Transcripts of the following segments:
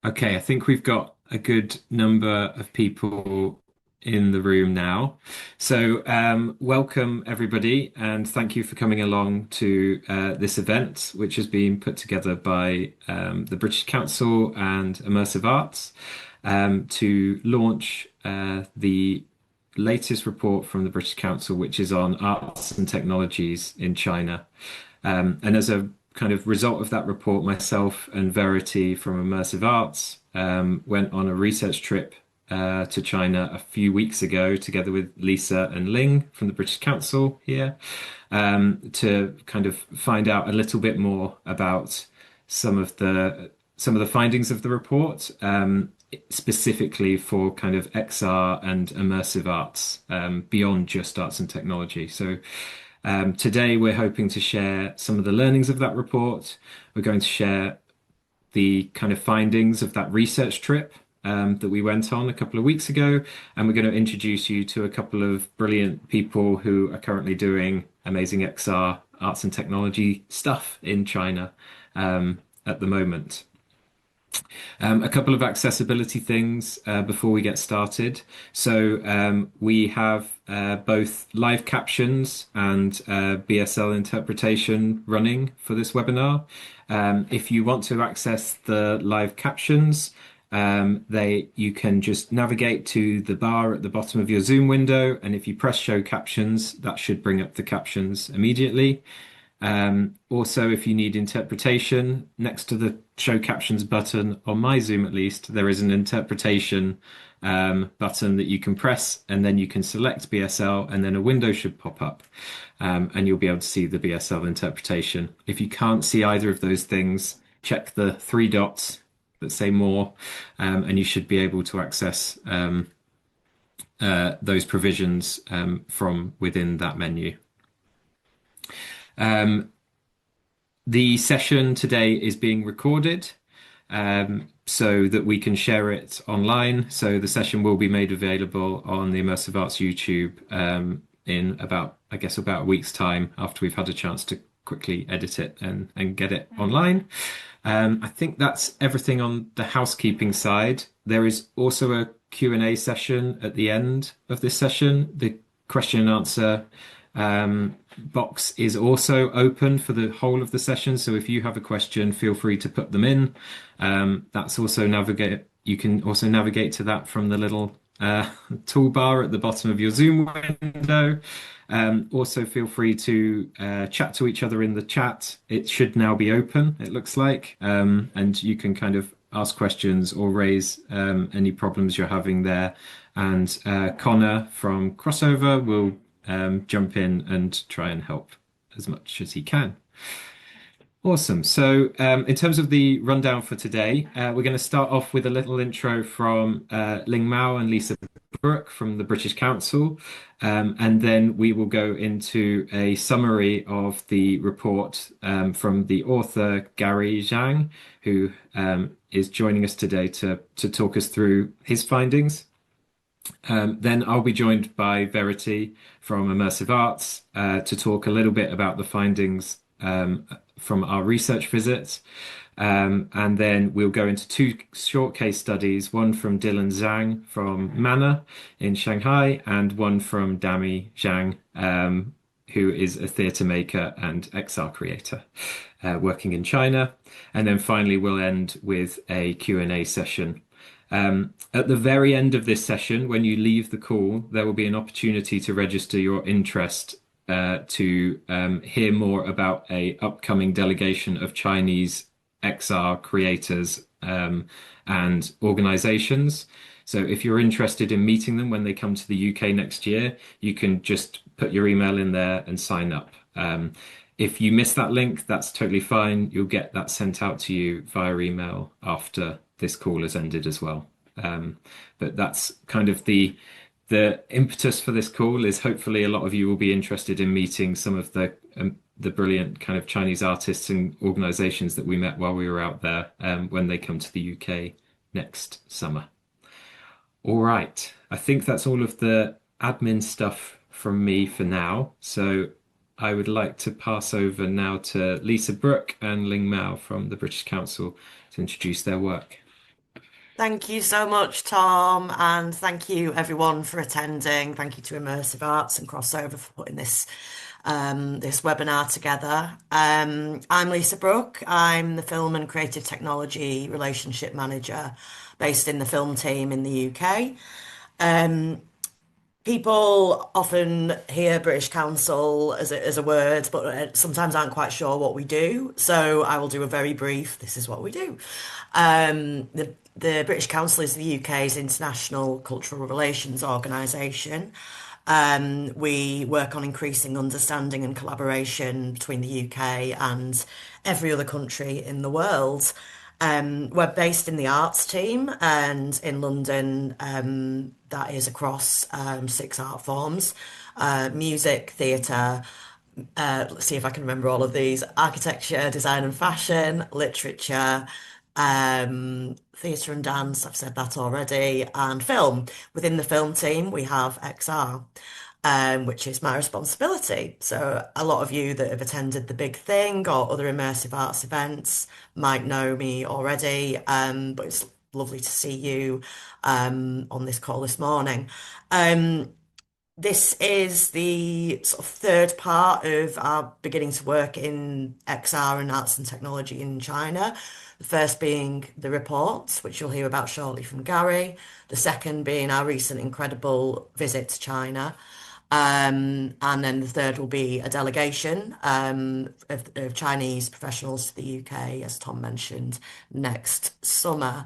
Okay, I think we've got a good number of people in the room now. Welcome everybody, and thank you for coming along to this event, which has been put together by the British Council and Immersive Arts to launch the latest report from the British Council, which is on arts and technologies in China. And as a kind of result of that report, myself and Verity from Immersive Arts went on a research trip to China a few weeks ago, together with Lisa and Ling from the British Council here, to kind of find out a little bit more about some of the findings of the report, specifically for kind of XR and immersive arts, beyond just arts and technology. Today we're hoping to share some of the learnings of that report. We're going to share the kind of findings of that research trip that we went on a couple of weeks ago, and we're going to introduce you to a couple of brilliant people who are currently doing amazing XR arts and technology stuff in China at the moment. A couple of accessibility things before we get started. We have both live captions and BSL interpretation running for this webinar. If you want to access the live captions, you can just navigate to the bar at the bottom of your Zoom window, and if you press show captions, that should bring up the captions immediately. Also, if you need interpretation, next to the show captions button on my Zoom at least, there is an interpretation button that you can press, and then you can select BSL, and then a window should pop up, and you'll be able to see the BSL interpretation. If you can't see either of those things, check the three dots that say more, and you should be able to access those provisions from within that menu. The session today is being recorded so that we can share it online. So the session will be made available on the Immersive Arts YouTube in about a week's time, after we've had a chance to quickly edit it and get it online. I think that's everything on the housekeeping side. There is also a Q&A session at the end of this session. The question and answer box is also open for the whole of the session. So if you have a question, feel free to put them in. You can also navigate to that from the little toolbar at the bottom of your Zoom window. Also feel free to chat to each other in the chat. It should now be open, it looks like, and you can kind of ask questions or raise any problems you're having there. And Connor from Crossover will jump in and try and help as much as he can. Awesome. So in terms of the rundown for today, we're going to start off with a little intro from Ling Mao and Lisa Brooke from the British Council, and then we will go into a summary of the report from the author Zhexi Zhang, who is joining us today to talk us through his findings. Then I'll be joined by Verity from Immersive Arts to talk a little bit about the findings from our research visits. And then we'll go into two short case studies, one from Dylan Zhang from Mana in Shanghai, and one from Dami Zhang, who is a theatre maker and XR creator working in China. And then finally, we'll end with a Q&A session. At the very end of this session, when you leave the call, there will be an opportunity to register your interest to hear more about a upcoming delegation of Chinese XR creators and organizations. So if you're interested in meeting them when they come to the UK next year, you can just put your email in there and sign up. If you miss that link, that's totally fine. You'll get that sent out to you via email after this call has ended as well. But that's kind of the impetus for this call. Is hopefully a lot of you will be interested in meeting some of the brilliant kind of Chinese artists and organizations that we met while we were out there when they come to the UK next summer. All right, I think that's all of the admin stuff from me for now. So I would like to pass over now to Lisa Brooke and Ling Mao from the British Council to introduce their work. Thank you so much, Tom, and thank you everyone for attending. Thank you to Immersive Arts and Crossover for putting this webinar together. I'm Lisa Brooke. I'm the Film and Creative Technology Relationship Manager based in the film team in the UK. Um, People often hear British Council as a word, but sometimes aren't quite sure what we do. So I will do a very brief, this is what we do. The British Council is the UK's international cultural relations organisation. We work on increasing understanding and collaboration between the UK and every other country in the world. We're based in the arts team and in London, that is across six art forms, music, theatre, let's see if I can remember all of these, architecture, design and fashion, literature, theatre and dance, I've said that already, and film. Within the film team, we have XR, which is my responsibility. So a lot of you that have attended the Big Thing or other immersive arts events might know me already, but it's lovely to see you on this call this morning. Um, this is the sort of third part of our beginning to work in XR and arts and technology in China. The first being the report, which you'll hear about shortly from Gary. The second being our recent incredible visit to China. And then the third will be a delegation of Chinese professionals to the UK, as Tom mentioned, next summer.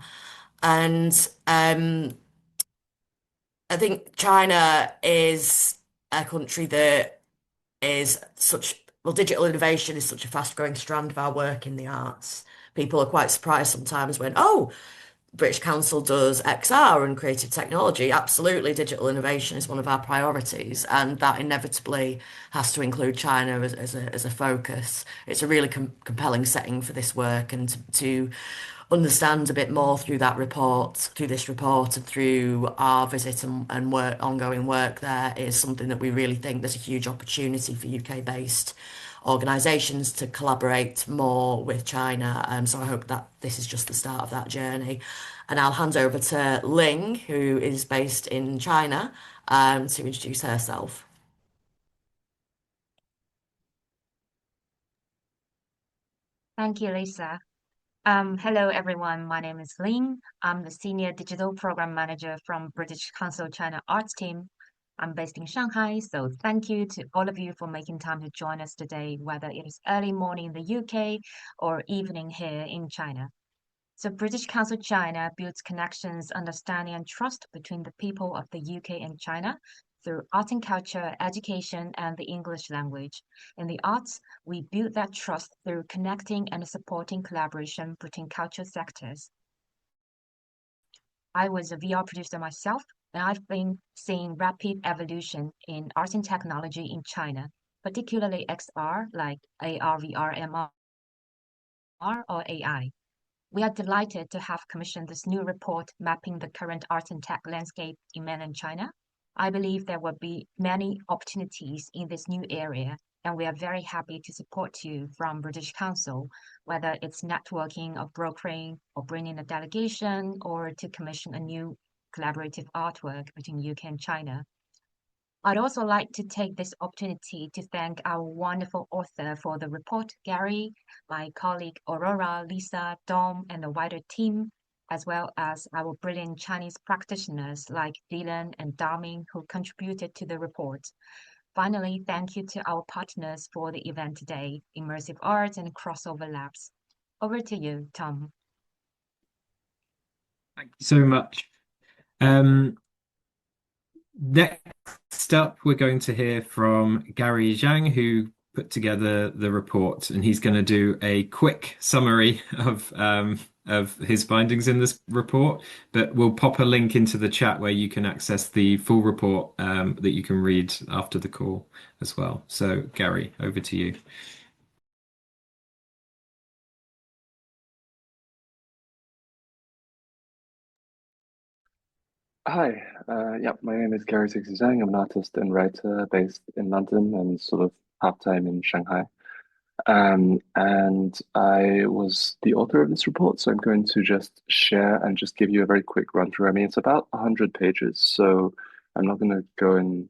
And I think China is a country that is well, digital innovation is such a fast-growing strand of our work in the arts. People are quite surprised sometimes when, oh, British Council does XR and creative technology. Absolutely, digital innovation is one of our priorities, and that inevitably has to include China as a focus. It's a really compelling setting for this work, and to understand a bit more through this report, and through our visit and work, ongoing work there is something that we really think there's a huge opportunity for UK-based organisations to collaborate more with China. So I hope that this is just the start of that journey. And I'll hand over to Ling, who is based in China, to introduce herself. Thank you, Lisa. Hello, everyone. My name is Lin. I'm the Senior Digital Program Manager from British Council China Arts Team. I'm based in Shanghai, so thank you to all of you for making time to join us today, whether it is early morning in the UK or evening here in China. So British Council China builds connections, understanding, and trust between the people of the UK and China through art and culture, education, and the English language. In the arts, we build that trust through connecting and supporting collaboration between cultural sectors. I was a VR producer myself, and I've been seeing rapid evolution in art and technology in China, particularly XR, like AR, VR, MR, or AI. We are delighted to have commissioned this new report mapping the current art and tech landscape in mainland China. I believe there will be many opportunities in this new area, and we are very happy to support you from British Council, whether it's networking or brokering or bringing a delegation or to commission a new collaborative artwork between UK and China. I'd also like to take this opportunity to thank our wonderful author for the report, Gary, my colleague Aurora, Lisa, Dom, and the wider team, as well as our brilliant Chinese practitioners like Dylan and Daming who contributed to the report. Finally, thank you to our partners for the event today, Immersive Arts and Crossover Labs. Over to you, Tom. Thank you so much. Um, Next up, we're going to hear from Gary Zhang, who put together the report, and he's going to do a quick summary of his findings in this report. But we'll pop a link into the chat where you can access the full report that you can read after the call as well. So, Gary, over to you. Hi, my name is Gary Zhexi Zhang. I'm an artist and writer based in London and sort of part-time in Shanghai. And I was the author of this report, so I'm going to just share and just give you a very quick run through. I mean, it's about 100 pages, so I'm not going to go in,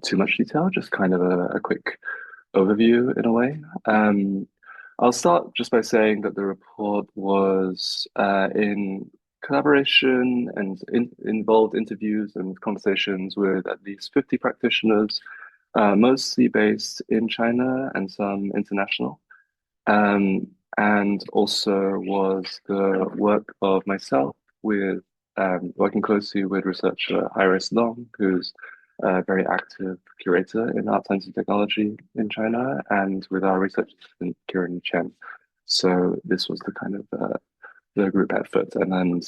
too much detail, just kind of a quick overview in a way. I'll start just by saying that the report was in collaboration and involved interviews and conversations with at least 50 practitioners, mostly based in China and some international. Um, and also was the work of myself with working closely with researcher Iris Long, who's a very active curator in art, science, and technology in China, and with our research assistant Kieran Chen. So this was the kind of the group effort. And then,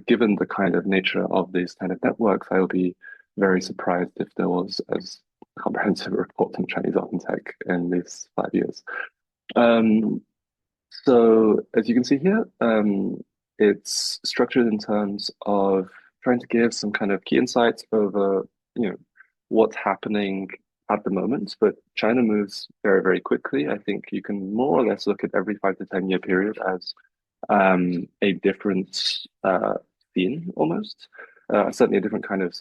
given the kind of nature of these kind of networks, I would be very surprised if there was as comprehensive a report on Chinese art and tech in these 5 years. Um, so as you can see here, it's structured in terms of trying to give some kind of key insights over, what's happening at the moment. But China moves very, very quickly. I think you can more or less look at every 5 to 10 year period as a different scene almost, certainly a different kind of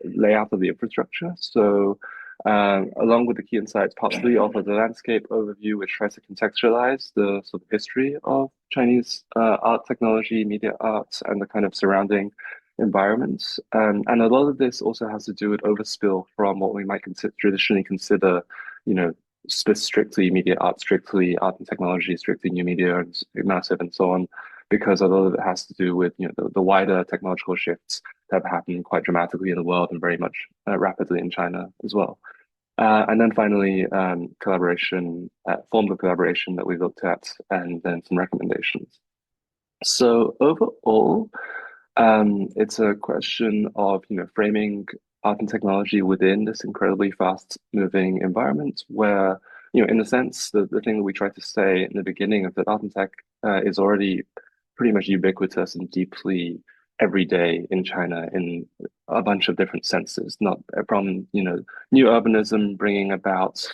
layout of the infrastructure. So, along with the key insights, possibly offers a landscape overview which tries to contextualize the sort of history of Chinese art, technology, media arts, and the kind of surrounding environments. And a lot of this also has to do with overspill from what we might traditionally consider, you know, strictly media art, strictly art and technology, strictly new media and immersive and so on, because a lot of it has to do with the wider technological shifts that have happened quite dramatically in the world and very much rapidly in China as well. And then finally, collaboration, forms of collaboration that we looked at, and then some recommendations. So overall, it's a question of framing art and technology within this incredibly fast-moving environment where, in a sense, the thing that we tried to say in the beginning of that art and tech is already pretty much ubiquitous and deeply everyday in China in a bunch of different senses, not from, new urbanism bringing about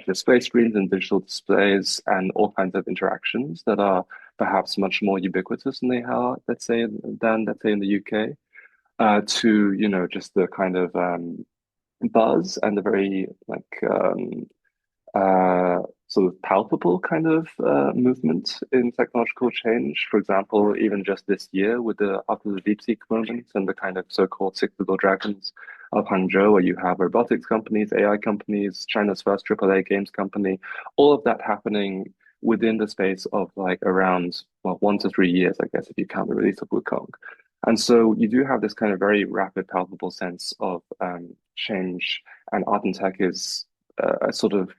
display screens and digital displays and all kinds of interactions that are perhaps much more ubiquitous than they are, let's say in the UK, to, just the kind of buzz and the very sort of palpable kind of movement in technological change. For example, even just this year with after the DeepSeek moment and the kind of so-called six little dragons of Hangzhou, where you have robotics companies, AI companies, China's first AAA games company, all of that happening within the space of like around 1 to 3 years, I guess, if you count the release of Wukong. And so you do have this kind of very rapid, palpable sense of change, and art and tech is a sort of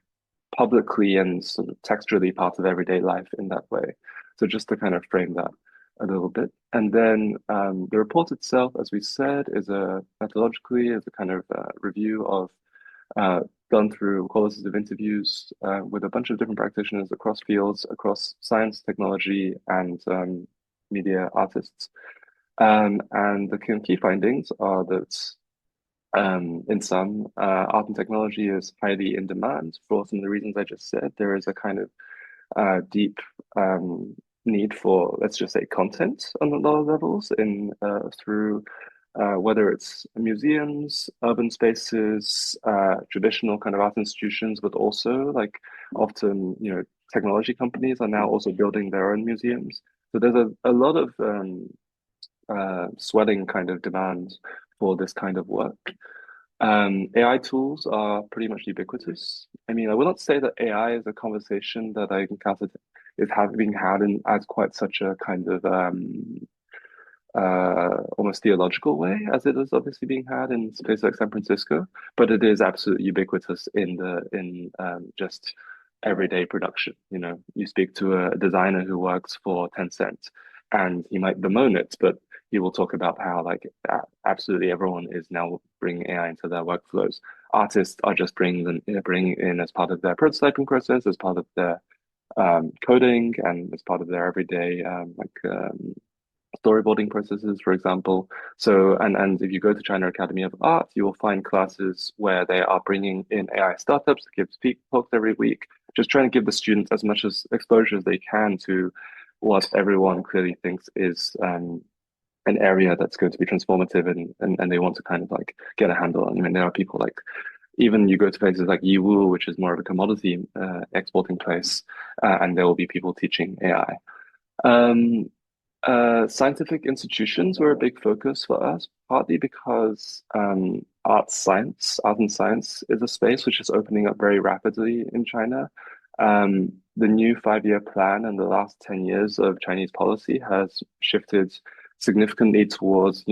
publicly and sort of texturally part of everyday life in that way. So just to kind of frame that a little bit. And then the report itself, as we said, is methodologically is a kind of review of done through qualitative interviews with a bunch of different practitioners across fields, across science, technology, and media artists. And the key findings are that in some, art and technology is highly in demand for some of the reasons I just said. There is a kind of deep need for, let's just say, content on a lot of levels in through whether it's museums, urban spaces, traditional kind of art institutions, but also like often, technology companies are now also building their own museums. So there's a lot of swelling kind of demand for this kind of work. AI tools are pretty much ubiquitous. I mean, I will not say that AI is a conversation that I encountered is being had in as quite such a kind of almost theological way as it is obviously being had in places like San Francisco, but it is absolutely ubiquitous in just everyday production. You speak to a designer who works for Tencent, and he might bemoan it, but he will talk about how like absolutely everyone is now bringing AI into their workflows. Artists are just bringing in as part of their prototyping process, as part of their coding, and as part of their everyday storyboarding processes, for example. So, and if you go to China Academy of Art, you will find classes where they are bringing in AI startups to give speak talks every week, just trying to give the students as much as exposure as they can to what everyone clearly thinks is an area that's going to be transformative, and they want to kind of like get a handle on. I mean, there are people like, even you go to places like Yiwu, which is more of a commodity exporting place, and there will be people teaching AI. Um, Scientific institutions were a big focus for us, partly because art and science is a space which is opening up very rapidly in China. The new 5-year plan and the last 10 years of Chinese policy has shifted significantly towards,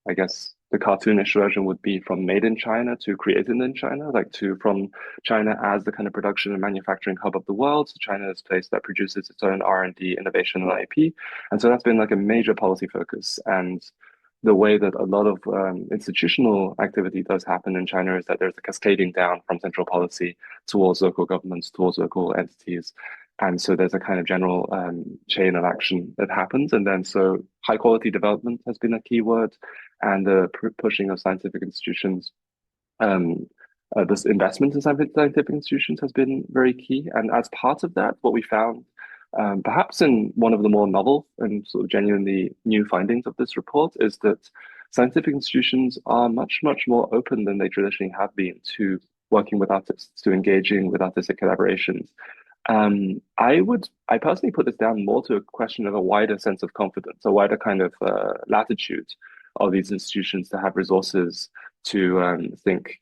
I guess the cartoonish version would be from made in China to created in China, like to from China as the kind of production and manufacturing hub of the world to China as a place that produces its own R&D, innovation, and IP. And so that's been like a major policy focus. And the way that a lot of institutional activity does happen in China is that there's a cascading down from central policy towards local governments, towards local entities. And so there's a kind of general chain of action that happens. And then so high quality development has been a key word, and the pushing of scientific institutions. This investment in scientific institutions has been very key. And as part of that, what we found, perhaps in one of the more novel and sort of genuinely new findings of this report, is that scientific institutions are much, much more open than they traditionally have been to working with artists, to engaging with artistic collaborations. I personally put this down more to a question of a wider sense of confidence, a wider kind of latitude of these institutions to have resources to think,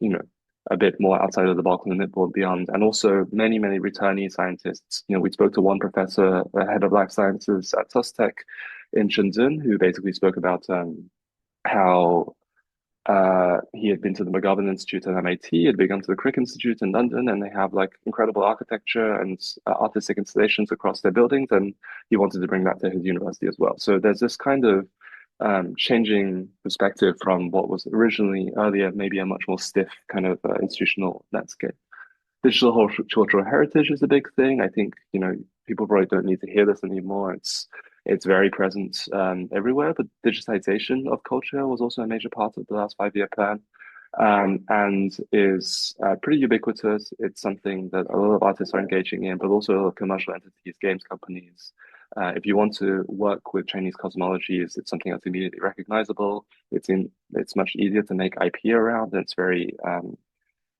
a bit more outside of the box and a bit more beyond. And also many, many returnee scientists. We spoke to one professor, the head of life sciences at SOSTech in Shenzhen, who basically spoke about how he had been to the McGovern Institute at MIT, had begun to the Crick Institute in London, and they have like incredible architecture and artistic installations across their buildings, and he wanted to bring that to his university as well. So there's this kind of changing perspective from what was originally earlier, maybe a much more stiff kind of institutional landscape. Digital cultural heritage is a big thing. I think, people probably don't need to hear this anymore. It's very present everywhere, but digitization of culture was also a major part of the last 5-year plan, and is pretty ubiquitous. It's something that a lot of artists are engaging in, but also a lot of commercial entities, games companies. If you want to work with Chinese cosmologies, it's something that's immediately recognizable. It's much easier to make IP around, and it's very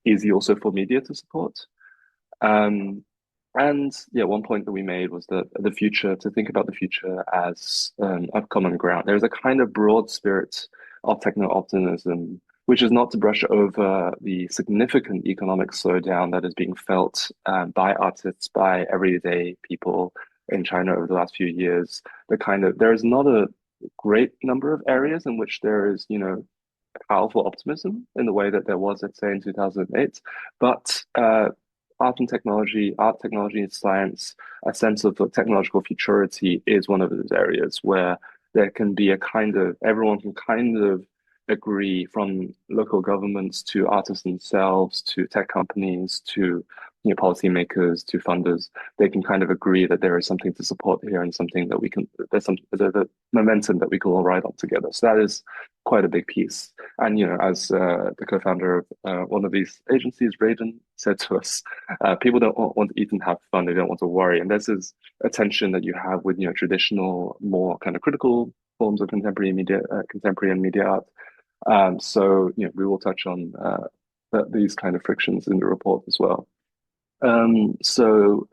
easy also for media to support. And yeah, one point that we made was that to think about the future as a common ground. There's a kind of broad spirit of techno-optimism, which is not to brush over the significant economic slowdown that is being felt by artists, by everyday people in China over the last few years. There is not a great number of areas in which there is, powerful optimism in the way that there was, let's say, in 2008. But art technology and science, a sense of technological futurity is one of those areas where there can be everyone can kind of agree, from local governments to artists themselves, to tech companies, to policymakers, to funders. They can kind of agree that there is something to support here, and something that there's a momentum that we can all ride on together. So that is quite a big piece. And as the co-founder of one of these agencies, Raiden, said to us, people don't want to eat and have fun. They don't want to worry. And this is a tension that you have with traditional, more kind of critical forms of contemporary and media art. So we will touch on these kind of frictions in the report as well. So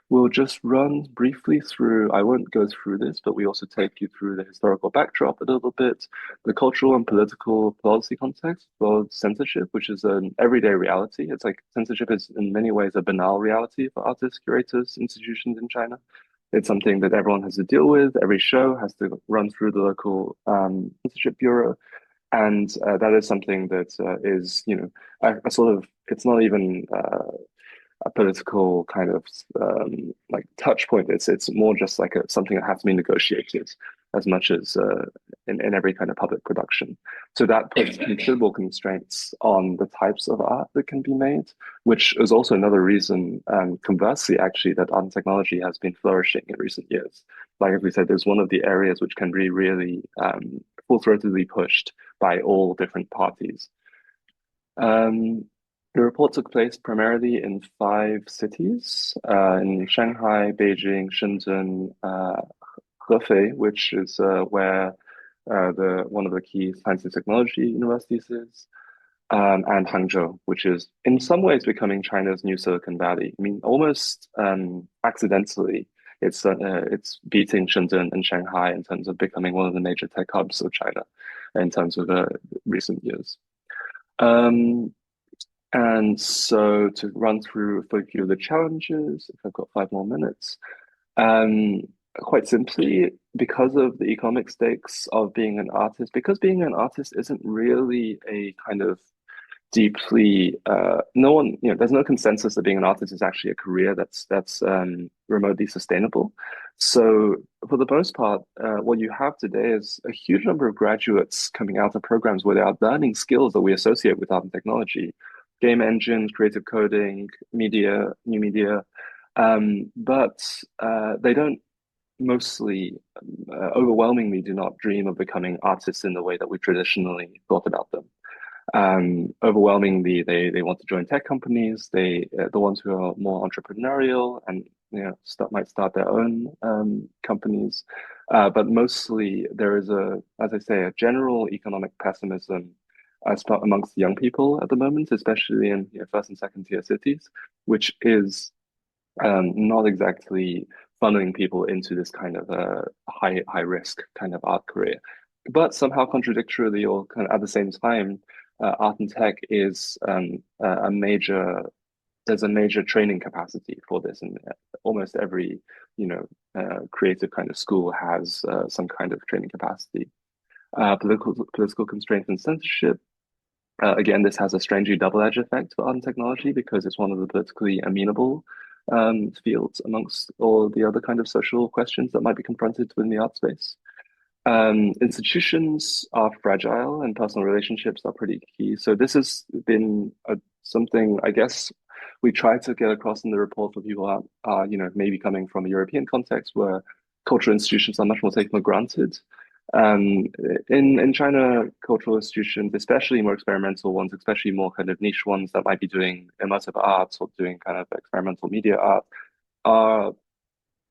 we'll just run briefly through, I won't go through this, but we also take you through the historical backdrop a little bit, the cultural and political policy context for censorship, which is an everyday reality. It's like censorship is in many ways a banal reality for artists, curators, institutions in China. It's something that everyone has to deal with. Every show has to run through the local censorship bureau. And that is something that is, a sort of, it's not even a political kind of like touch point. It's more just like something that has to be negotiated as much as in every kind of public production. So that puts considerable constraints on the types of art that can be made, which is also another reason, conversely, actually, that art and technology has been flourishing in recent years. Like as we said, there's one of the areas which can be really full-throatedly pushed by all different parties. The report took place primarily in 5 cities, in Shanghai, Beijing, Shenzhen, Hefei, which is where the one of the key science and technology universities is, and Hangzhou, which is in some ways becoming China's new Silicon Valley. I mean, almost accidentally, it's beating Shenzhen and Shanghai in terms of becoming one of the major tech hubs of China in terms of recent years. And so to run through a few of the challenges, if I've got 5 more minutes, quite simply, because of the economic stakes of being an artist, because being an artist isn't really a kind of deeply, no one, there's no consensus that being an artist is actually a career that's remotely sustainable. So for the most part, what you have today is a huge number of graduates coming out of programs where they are learning skills that we associate with art and technology, game engines, creative coding, media, new media, but they don't overwhelmingly do not dream of becoming artists in the way that we traditionally thought about them. Overwhelmingly, they want to join tech companies. The ones who are more entrepreneurial and might start their own companies. But mostly there is as I say, a general economic pessimism amongst young people at the moment, especially in first and second tier cities, which is not exactly funneling people into this kind of high risk kind of art career. But somehow contradictorily, or kind of at the same time, art and tech is there's a major training capacity for this, and almost every creative kind of school has some kind of training capacity. Political constraints and censorship. Again, this has a strangely double-edged effect for art and technology because it's one of the politically amenable fields amongst all the other kind of social questions that might be confronted within the art space. Institutions are fragile and personal relationships are pretty key. So this has been something, I guess, we try to get across in the report for people are maybe coming from a European context where cultural institutions are much more taken for granted. In China, cultural institutions, especially more experimental ones, especially more kind of niche ones that might be doing immersive arts or doing kind of experimental media art, are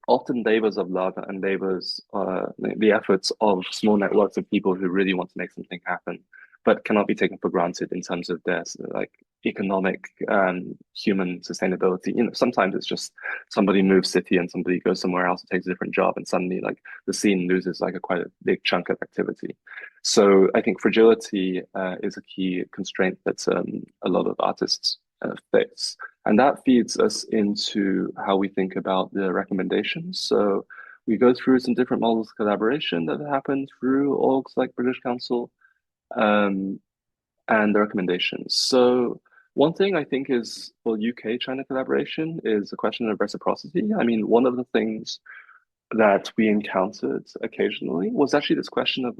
often labors of love and labors, the efforts of small networks of people who really want to make something happen, but cannot be taken for granted in terms of their economic human sustainability. Sometimes it's just somebody moves city and somebody goes somewhere else and takes a different job, and suddenly the scene loses quite a big chunk of activity. So I think fragility is a key constraint that a lot of artists face. And that feeds us into how we think about the recommendations. So we go through some different models of collaboration that happen through orgs like British Council, and the recommendations. So one thing I think is for UK-China collaboration is a question of reciprocity. I mean, one of the things that we encountered occasionally was actually this question of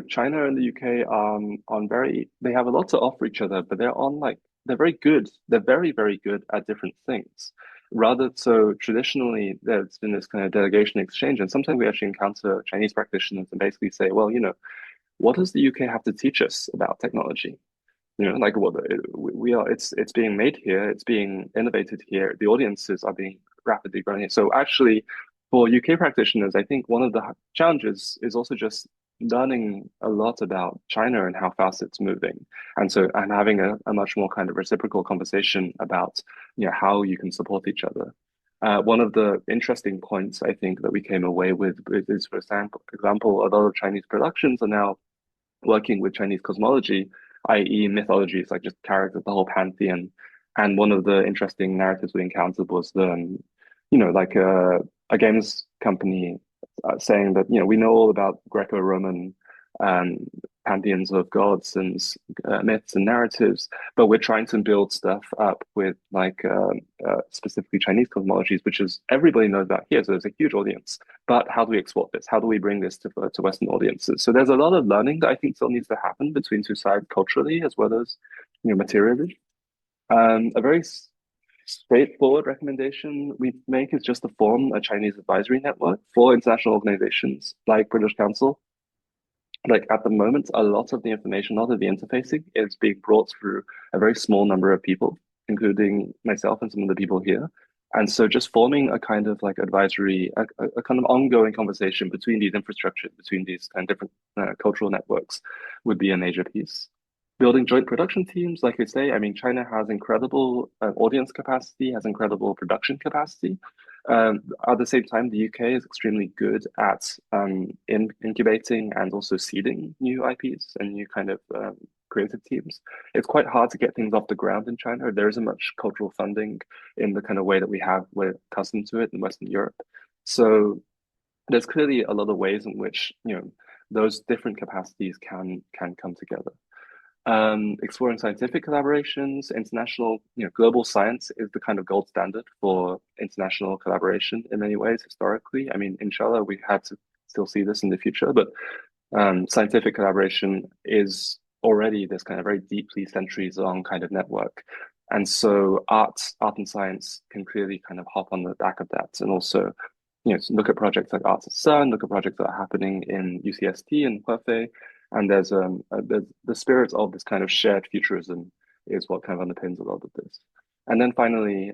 China and the UK they have a lot to offer each other, but they're very good. They're very, very good at different things. So traditionally, there's been this kind of delegation exchange, and sometimes we actually encounter Chinese practitioners and basically say, well, what does the UK have to teach us about technology? It's being made here, it's being innovated here, the audiences are being rapidly growing here. So actually, for UK practitioners, I think one of the challenges is also just learning a lot about China and how fast it's moving. And having a much more kind of reciprocal conversation about how you can support each other. One of the interesting points I think that we came away with is, for example, a lot of Chinese productions are now working with Chinese cosmology, i.e. mythologies, like just characters, the whole pantheon. And one of the interesting narratives we encountered was a games company saying that we know all about Greco-Roman um, pantheons of gods and myths and narratives, but we're trying to build stuff up with like specifically Chinese cosmologies, which is everybody knows about here. So there's a huge audience. But how do we export this? How do we bring this to Western audiences? So there's a lot of learning that I think still needs to happen between two sides culturally as well as materially. A very straightforward recommendation we make is just to form a Chinese advisory network for international organizations like British Council. Like at the moment, a lot of the information, a lot of the interfacing is being brought through a very small number of people, including myself and some of the people here. And so just forming a kind of like advisory, a kind of ongoing conversation between these infrastructures, between these kind of different cultural networks would be a major piece. Building joint production teams, like I say, I mean, China has incredible audience capacity, has incredible production capacity. At the same time, the UK is extremely good at incubating and also seeding new IPs and new kind of creative teams. It's quite hard to get things off the ground in China. There isn't much cultural funding in the kind of way that we're accustomed to it in Western Europe. So there's clearly a lot of ways in which those different capacities can come together. Exploring scientific collaborations, international, global science is the kind of gold standard for international collaboration in many ways historically. I mean, inshallah, we had to still see this in the future, but scientific collaboration is already this kind of very deeply centuries-long kind of network. And so art and science can clearly kind of hop on the back of that and also look at projects like Arts at CERN, look at projects that are happening in UCST and Hefei, and there's the spirit of this kind of shared futurism is what kind of underpins a lot of this. And then finally,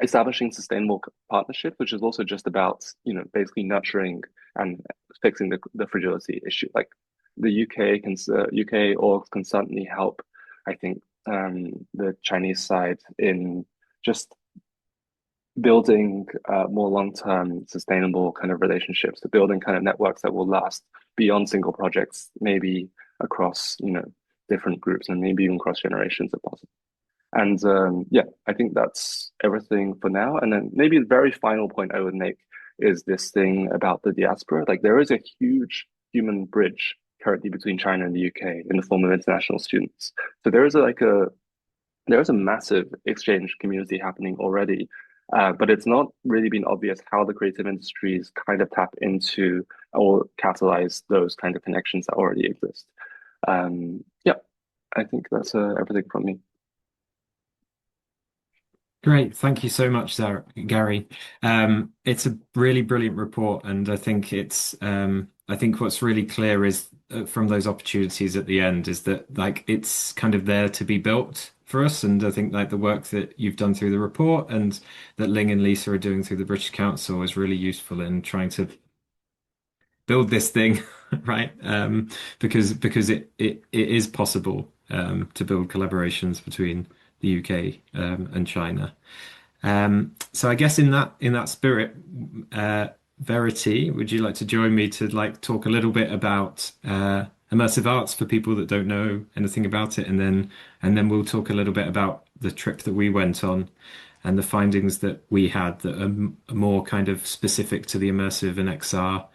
establishing sustainable partnership, which is also just about basically nurturing and fixing the fragility issue. Like the UK orgs can certainly help, I think, the Chinese side in just building more long-term sustainable kind of relationships, to building kind of networks that will last beyond single projects, maybe across different groups and maybe even cross generations if possible. And yeah, I think that's everything for now. And then maybe the very final point I would make is this thing about the diaspora. Like there is a huge human bridge currently between China and the UK in the form of international students. So there is a massive exchange community happening already. But it's not really been obvious how the creative industries kind of tap into or catalyze those kind of connections that already exist. Yeah, I think that's everything from me. Great. Thank you so much, Gary. It's a really brilliant report, and I think what's really clear is from those opportunities at the end is that like it's kind of there to be built for us. And I think like the work that you've done through the report and that Ling and Lisa are doing through the British Council is really useful in trying to build this thing, right? Because it is possible to build collaborations between the UK and China. So I guess in that spirit, Verity, would you like to join me to like talk a little bit about immersive arts for people that don't know anything about it, and then we'll talk a little bit about the trip that we went on and the findings that we had that are more kind of specific to the immersive and XR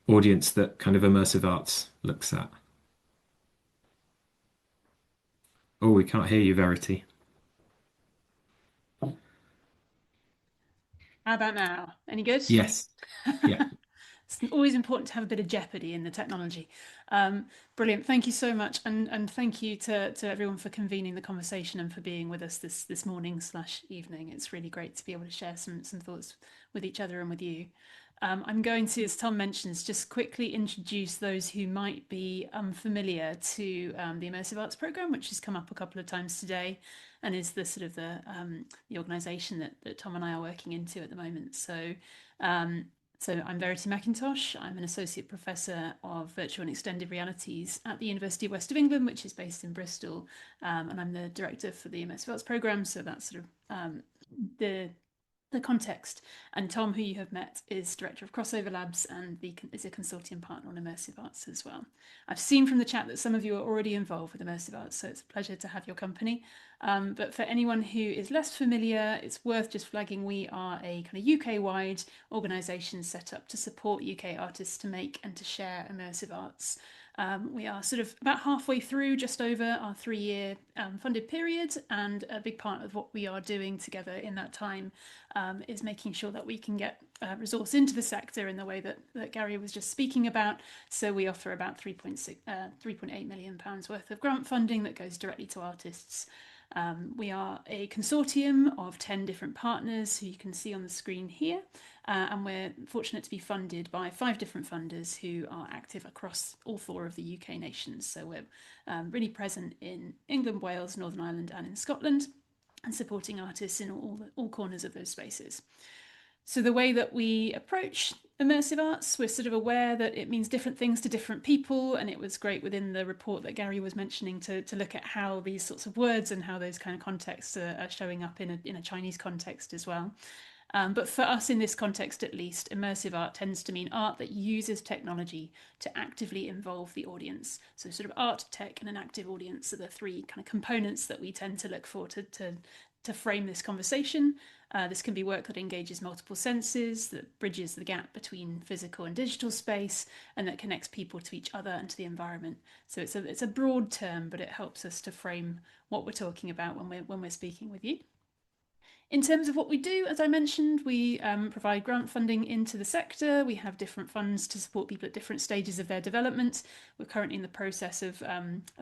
audience that kind of immersive arts looks at. Oh, we can't hear you, Verity. How about now? Any good? Yes. Yeah. It's always important to have a bit of jeopardy in the technology. Brilliant. Thank you so much. And thank you to everyone for convening the conversation and for being with us this morning / evening. It's really great to be able to share some thoughts with each other and with you. I'm going to, as Tom mentions, just quickly introduce those who might be unfamiliar to the Immersive Arts Programme, which has come up a couple of times today and is the sort of the organisation that Tom and I are working into at the moment. So I'm Verity McIntosh. I'm an Associate Professor of Virtual and Extended Realities at the University of West of England, which is based in Bristol. And I'm the Director for the Immersive Arts Programme. So that's sort of the the context. And Tom, who you have met, is director of Crossover Labs and is a consortium partner on Immersive Arts as well. I've seen from the chat that some of you are already involved with Immersive Arts, so it's a pleasure to have your company. But for anyone who is less familiar, it's worth just flagging we are a kind of UK-wide organisation set up to support UK artists to make and to share immersive arts. We are sort of about halfway through, just over our 3-year funded period, and a big part of what we are doing together in that time is making sure that we can get resource into the sector in the way that Gary was just speaking about. So we offer about £3.8 million worth of grant funding that goes directly to artists. We are a consortium of 10 different partners who you can see on the screen here, and we're fortunate to be funded by 5 different funders who are active across all 4 of the UK nations. So we're really present in England, Wales, Northern Ireland and in Scotland, and supporting artists in all corners of those spaces. So the way that we approach immersive arts, we're sort of aware that it means different things to different people, and it was great within the report that Gary was mentioning to look at how these sorts of words and how those kind of contexts are showing up in a Chinese context as well. But for us in this context at least, immersive art tends to mean art that uses technology to actively involve the audience. So sort of art, tech and an active audience are the 3 kind of components that we tend to look for to frame this conversation. This can be work that engages multiple senses, that bridges the gap between physical and digital space, and that connects people to each other and to the environment. So it's a broad term, but it helps us to frame what we're talking about when we're speaking with you. In terms of what we do, as I mentioned, we provide grant funding into the sector. We have different funds to support people at different stages of their development. We're currently in the process of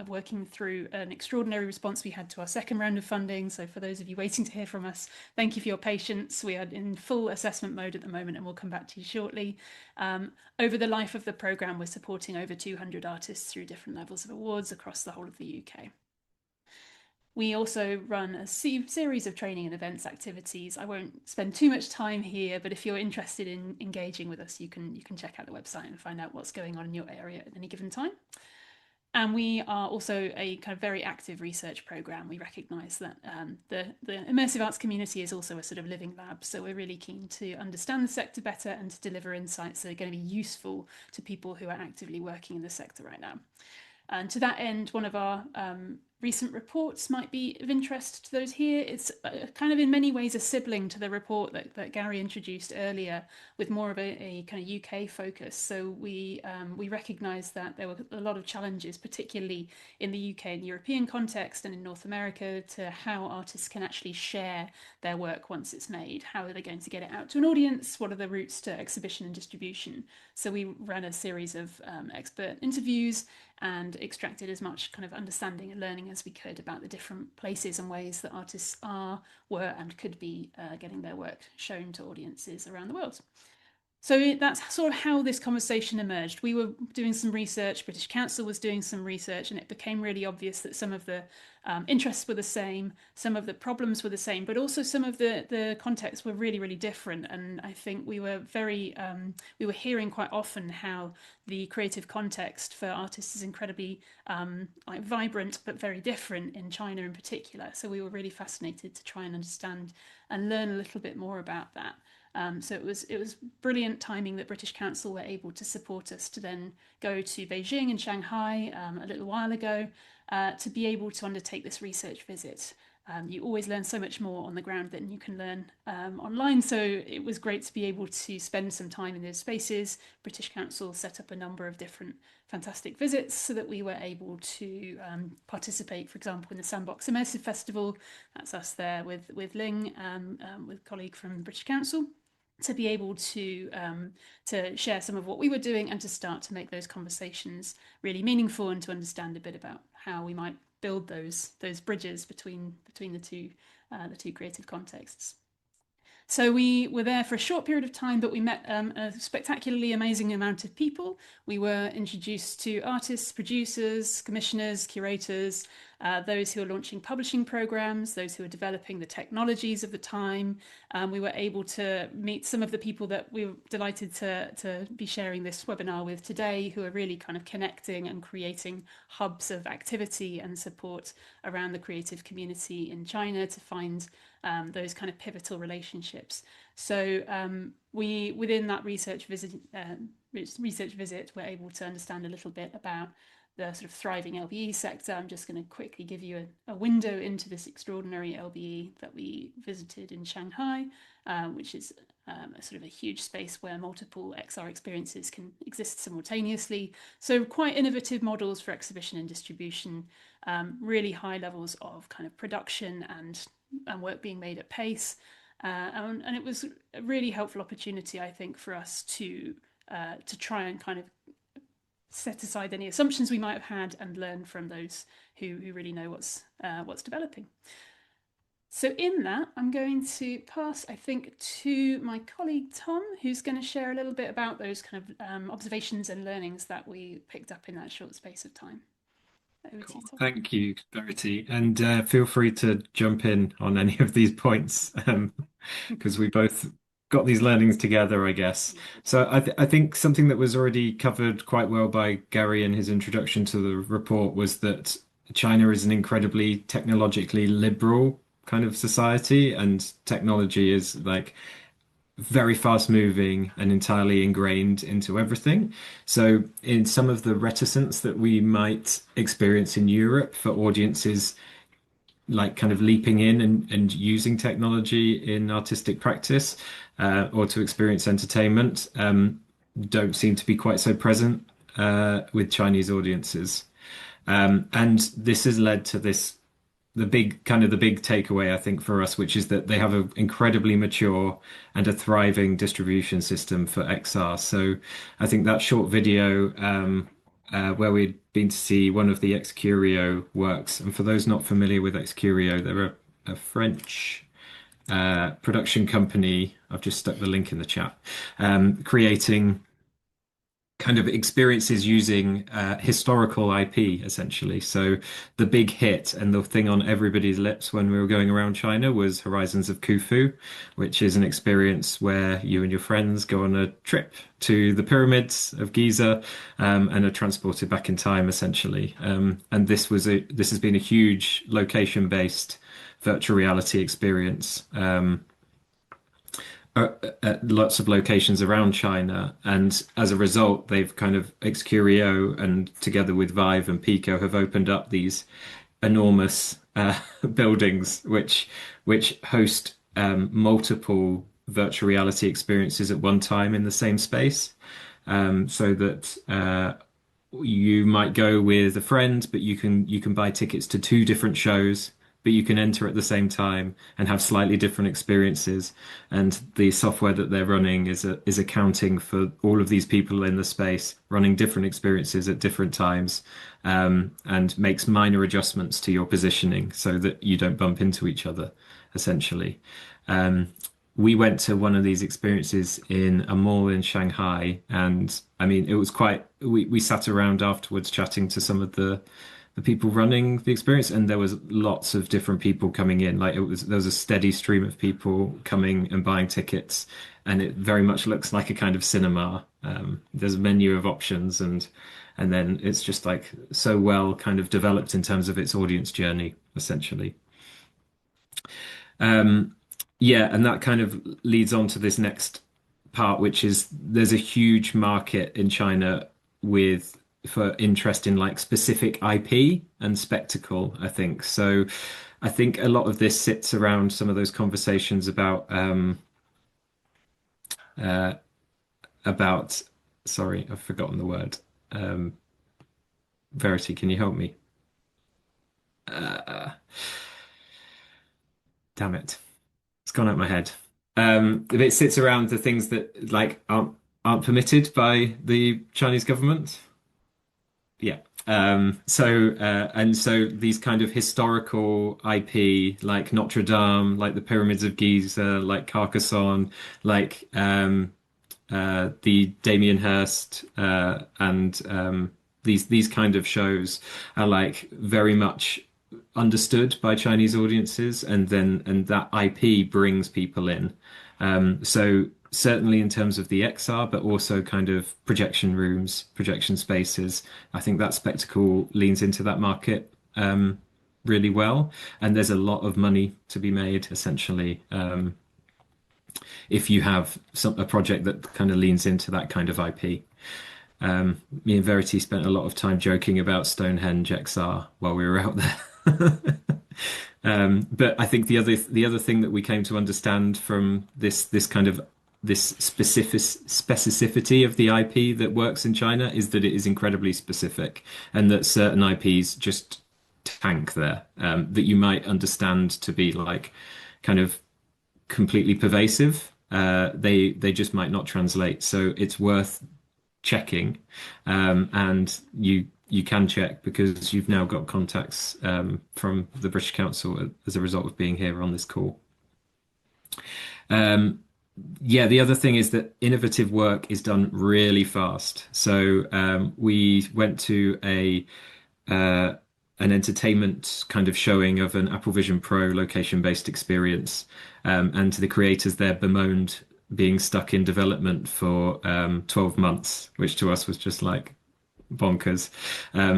working through an extraordinary response we had to our 2nd round of funding. So for those of you waiting to hear from us, thank you for your patience. We are in full assessment mode at the moment, and we'll come back to you shortly. Over the life of the programme, we're supporting over 200 artists through different levels of awards across the whole of the UK. We also run a series of training and events activities. I won't spend too much time here, but if you're interested in engaging with us, you can check out the website and find out what's going on in your area at any given time. And we are also a kind of very active research programme. We recognise that the immersive arts community is also a sort of living lab. So we're really keen to understand the sector better and to deliver insights that are going to be useful to people who are actively working in the sector right now. And to that end, one of our recent reports might be of interest to those here. It's kind of in many ways a sibling to the report that Gary introduced earlier, with more of a kind of UK focus. So we recognise that there were a lot of challenges, particularly in the UK and European context and in North America, to how artists can actually share their work once it's made. How are they going to get it out to an audience? What are the routes to exhibition and distribution? So we ran a series of expert interviews and extracted as much kind of understanding and learning as we could about the different places and ways that artists were and could be getting their work shown to audiences around the world. So that's sort of how this conversation emerged. We were doing some research, British Council was doing some research, and it became really obvious that some of the interests were the same, some of the problems were the same, but also some of the contexts were really, really different. And I think we were hearing quite often how the creative context for artists is incredibly vibrant, but very different in China in particular. So we were really fascinated to try and understand and learn a little bit more about that. So it was brilliant timing that British Council were able to support us to then go to Beijing and Shanghai a little while ago to be able to undertake this research visit. You always learn so much more on the ground than you can learn online. So it was great to be able to spend some time in those spaces. British Council set up a number of different fantastic visits so that we were able to participate, for example, in the Sandbox Immersive Festival. That's us there with Ling, with a colleague from British Council, to be able to share some of what we were doing and to start to make those conversations really meaningful and to understand a bit about how we might build those bridges between the two creative contexts. So we were there for a short period of time, but we met a spectacularly amazing amount of people. We were introduced to artists, producers, commissioners, curators, those who are launching publishing programs, those who are developing the technologies of the time. We were able to meet some of the people that we were delighted to be sharing this webinar with today, who are really kind of connecting and creating hubs of activity and support around the creative community in China to find those kind of pivotal relationships. So we, within that research visit, we're able to understand a little bit about the sort of thriving LBE sector. I'm just going to quickly give you a window into this extraordinary LBE that we visited in Shanghai, which is a sort of a huge space where multiple XR experiences can exist simultaneously. So quite innovative models for exhibition and distribution, really high levels of kind of production and work being made at pace. And it was a really helpful opportunity, I think, for us to try and kind of set aside any assumptions we might have had and learn from those who really know what's developing. So in that, I'm going to pass, I think, to my colleague Tom, who's going to share a little bit about those kind of observations and learnings that we picked up in that short space of time. Over to you, Tom. Thank you, Verity. And feel free to jump in on any of these points, because we both got these learnings together, I guess. So I think something that was already covered quite well by Gary in his introduction to the report was that China is an incredibly technologically liberal kind of society, and technology is like very fast moving and entirely ingrained into everything. So in some of the reticence that we might experience in Europe for audiences like kind of leaping in and using technology in artistic practice or to experience entertainment don't seem to be quite so present with Chinese audiences. And this has led to the big takeaway, I think, for us, which is that they have an incredibly mature and a thriving distribution system for XR. So I think that short video where we'd been to see one of the Ex Curio works, and for those not familiar with Ex Curio, they're a French production company. I've just stuck the link in the chat, creating kind of experiences using historical IP, essentially. So the big hit and the thing on everybody's lips when we were going around China was Horizons of Khufu, which is an experience where you and your friends go on a trip to the pyramids of Giza and are transported back in time, essentially. And this has been a huge location-based virtual reality experience. At lots of locations around China, and as a result, they've kind of Ex Curio and together with Vive and Pico have opened up these enormous buildings which host multiple virtual reality experiences at one time in the same space, so that you might go with a friend, but you can buy tickets to two different shows, but you can enter at the same time and have slightly different experiences. And the software that they're running is accounting for all of these people in the space running different experiences at different times, and makes minor adjustments to your positioning so that you don't bump into each other, essentially. We went to one of these experiences in a mall in Shanghai, and I mean, it was we sat around afterwards chatting to some of the people running the experience, and there was lots of different people coming in. There was a steady stream of people coming and buying tickets, and it very much looks like a kind of cinema. There's a menu of options, and then it's just like so well kind of developed in terms of its audience journey, essentially. Yeah, and that kind of leads on to this next part, which is there's a huge market in China for interest in like specific IP and spectacle, I think. So I think a lot of this sits around some of those conversations about sorry, I've forgotten the word. Verity, can you help me? Damn it. It's gone out my head. It sits around the things that like aren't permitted by the Chinese government. Yeah. So these kind of historical IP like Notre Dame, like the pyramids of Giza, like Carcassonne, like the Damien Hirst and these kind of shows are like very much understood by Chinese audiences, and that IP brings people in. So certainly in terms of the XR, but also kind of projection rooms, projection spaces, I think that spectacle leans into that market really well. And there's a lot of money to be made, essentially, if you have a project that kind of leans into that kind of IP. Me and Verity spent a lot of time joking about Stonehenge XR while we were out there. But I think the other thing that we came to understand from this kind of this specificity of the IP that works in China is that it is incredibly specific, and that certain IPs just tank there, that you might understand to be like kind of completely pervasive. They just might not translate. So it's worth checking, and you can check because you've now got contacts from the British Council as a result of being here on this call. Yeah, the other thing is that innovative work is done really fast. So we went to an entertainment kind of showing of an Apple Vision Pro location-based experience, and the creators there bemoaned being stuck in development for 12 months, which to us was just like bonkers.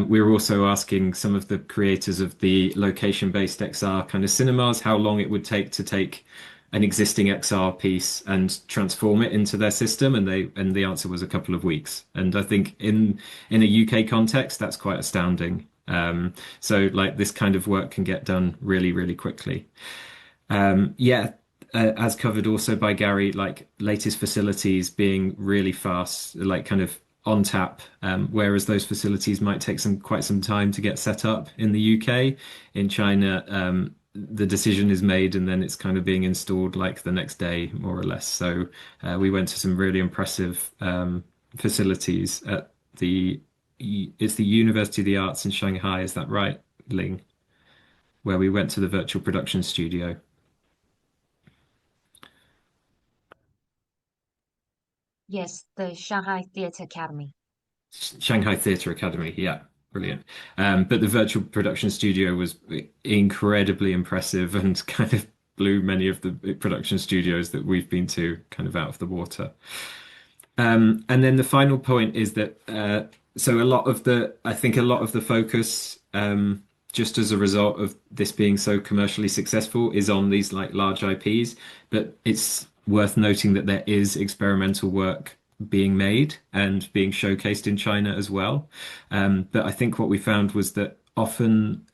We were also asking some of the creators of the location-based XR kind of cinemas how long it would take to take an existing XR piece and transform it into their system, and the answer was a couple of weeks. And I think in a UK context, that's quite astounding. So like this kind of work can get done really, really quickly. Yeah, as covered also by Gary, like latest facilities being really fast, like kind of on tap, whereas those facilities might take quite some time to get set up in the UK. In China, the decision is made and then it's kind of being installed like the next day, more or less. So we went to some really impressive facilities at it's the University of the Arts in Shanghai, is that right, Ling? Where we went to the virtual production studio. Yes, the Shanghai Theatre Academy. Shanghai Theatre Academy, yeah, brilliant. But the virtual production studio was incredibly impressive and kind of blew many of the production studios that we've been to kind of out of the water. And then the final point is that so I think a lot of the focus, just as a result of this being so commercially successful, is on these like large IPs. But it's worth noting that there is experimental work being made and being showcased in China as well. But I think what we found was that often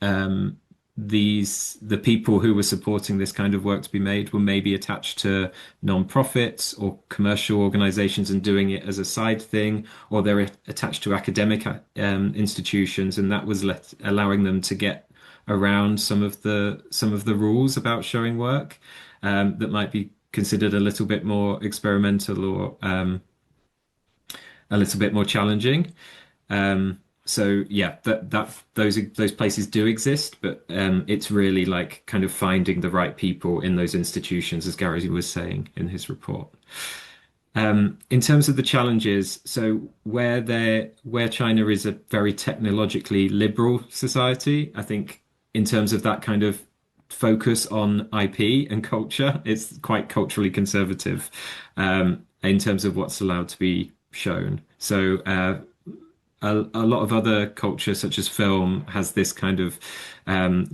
the people who were supporting this kind of work to be made were maybe attached to non-profits or commercial organizations and doing it as a side thing, or they're attached to academic institutions, and that was allowing them to get around some of the rules about showing work that might be considered a little bit more experimental or a little bit more challenging. So yeah, those places do exist, but it's really like kind of finding the right people in those institutions, as Gary was saying in his report. In terms of the challenges, so where China is a very technologically liberal society, I think in terms of that kind of focus on IP and culture, it's quite culturally conservative in terms of what's allowed to be shown. So a lot of other culture, such as film, has this kind of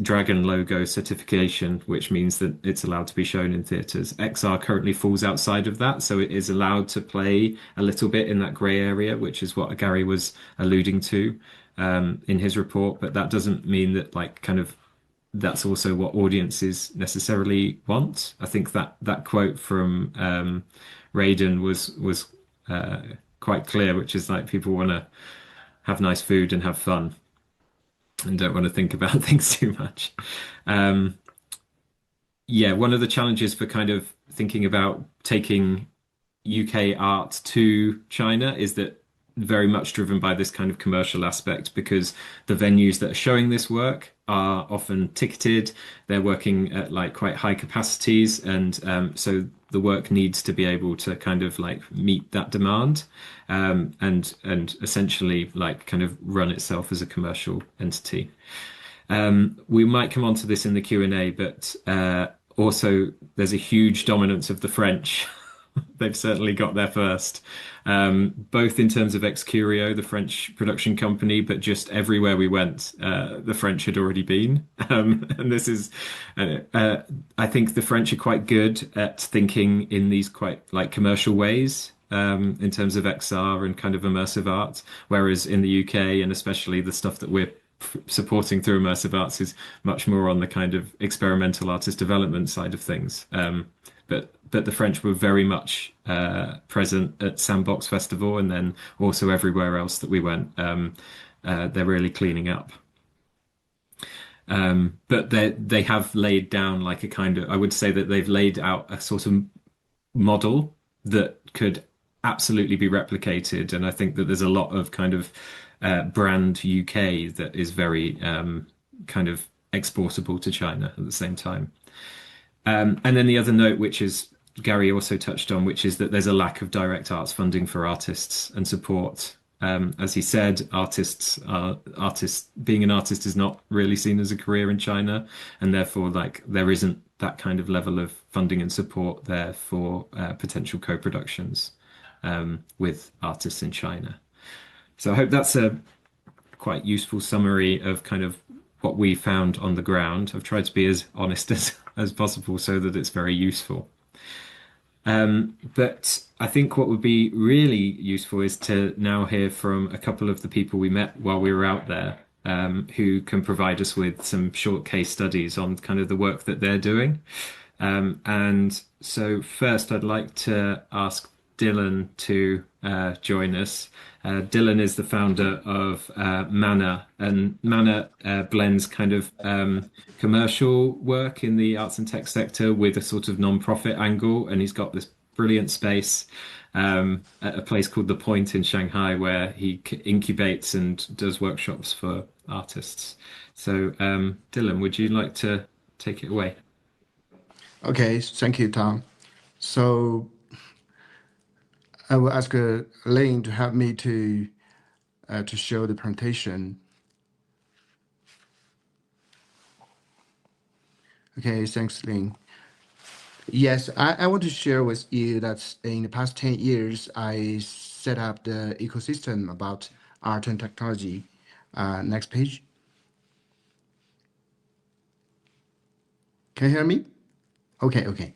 dragon logo certification, which means that it's allowed to be shown in theatres. XR currently falls outside of that, so it is allowed to play a little bit in that grey area, which is what Gary was alluding to in his report. But that doesn't mean that like kind of that's also what audiences necessarily want. I think that quote from Raiden was quite clear, which is like people want to have nice food and have fun and don't want to think about things too much. Yeah, one of the challenges for kind of thinking about taking UK art to China is that very much driven by this kind of commercial aspect, because the venues that are showing this work are often ticketed. They're working at like quite high capacities, and so the work needs to be able to kind of like meet that demand, and essentially like kind of run itself as a commercial entity. We might come on to this in the Q&A, but also there's a huge dominance of the French. They've certainly got there first, both in terms of Excurio, the French production company, but just everywhere we went, the French had already been. And this is, I think the French are quite good at thinking in these quite like commercial ways. In terms of XR and kind of immersive art, whereas in the UK and especially the stuff that we're supporting through immersive arts is much more on the kind of experimental artist development side of things. But the French were very much present at Sandbox Festival and then also everywhere else that we went. They're really cleaning up. But they have laid down like a kind of, I would say that they've laid out a sort of model that could absolutely be replicated. And I think that there's a lot of kind of brand UK that is very kind of exportable to China at the same time. And then the other note, which is Gary also touched on, which is that there's a lack of direct arts funding for artists and support. As he said, artists being an artist is not really seen as a career in China, and therefore, like there isn't that kind of level of funding and support there for potential co-productions with artists in China. So I hope that's a quite useful summary of kind of what we found on the ground. I've tried to be as honest as possible so that it's very useful. But I think what would be really useful is to now hear from a couple of the people we met while we were out there, who can provide us with some short case studies on kind of the work that they're doing. And so first, I'd like to ask Dylan to join us. Dylan is the founder of Mana, and Mana blends kind of commercial work in the arts and tech sector with a sort of non-profit angle, and he's got this brilliant space at a place called The Point in Shanghai where he incubates and does workshops for artists. So Dylan, would you like to take it away? Okay, thank you, Tom. So I will ask Lane to help me to show the presentation. Okay, thanks, Lane. Yes, I want to share with you that in the past 10 years, I set up the ecosystem about art and technology. Next page. Can you hear me? Okay.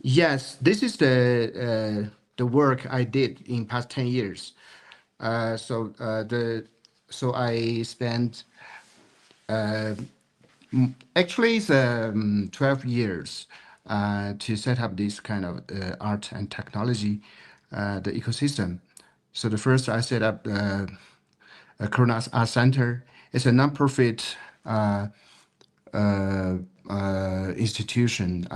Yes, this is the work I did in past 10 years. So I spent actually it's 12 years to set up this kind of art and technology, the ecosystem. So the first I set up Corona Art Center. It's a non-profit institution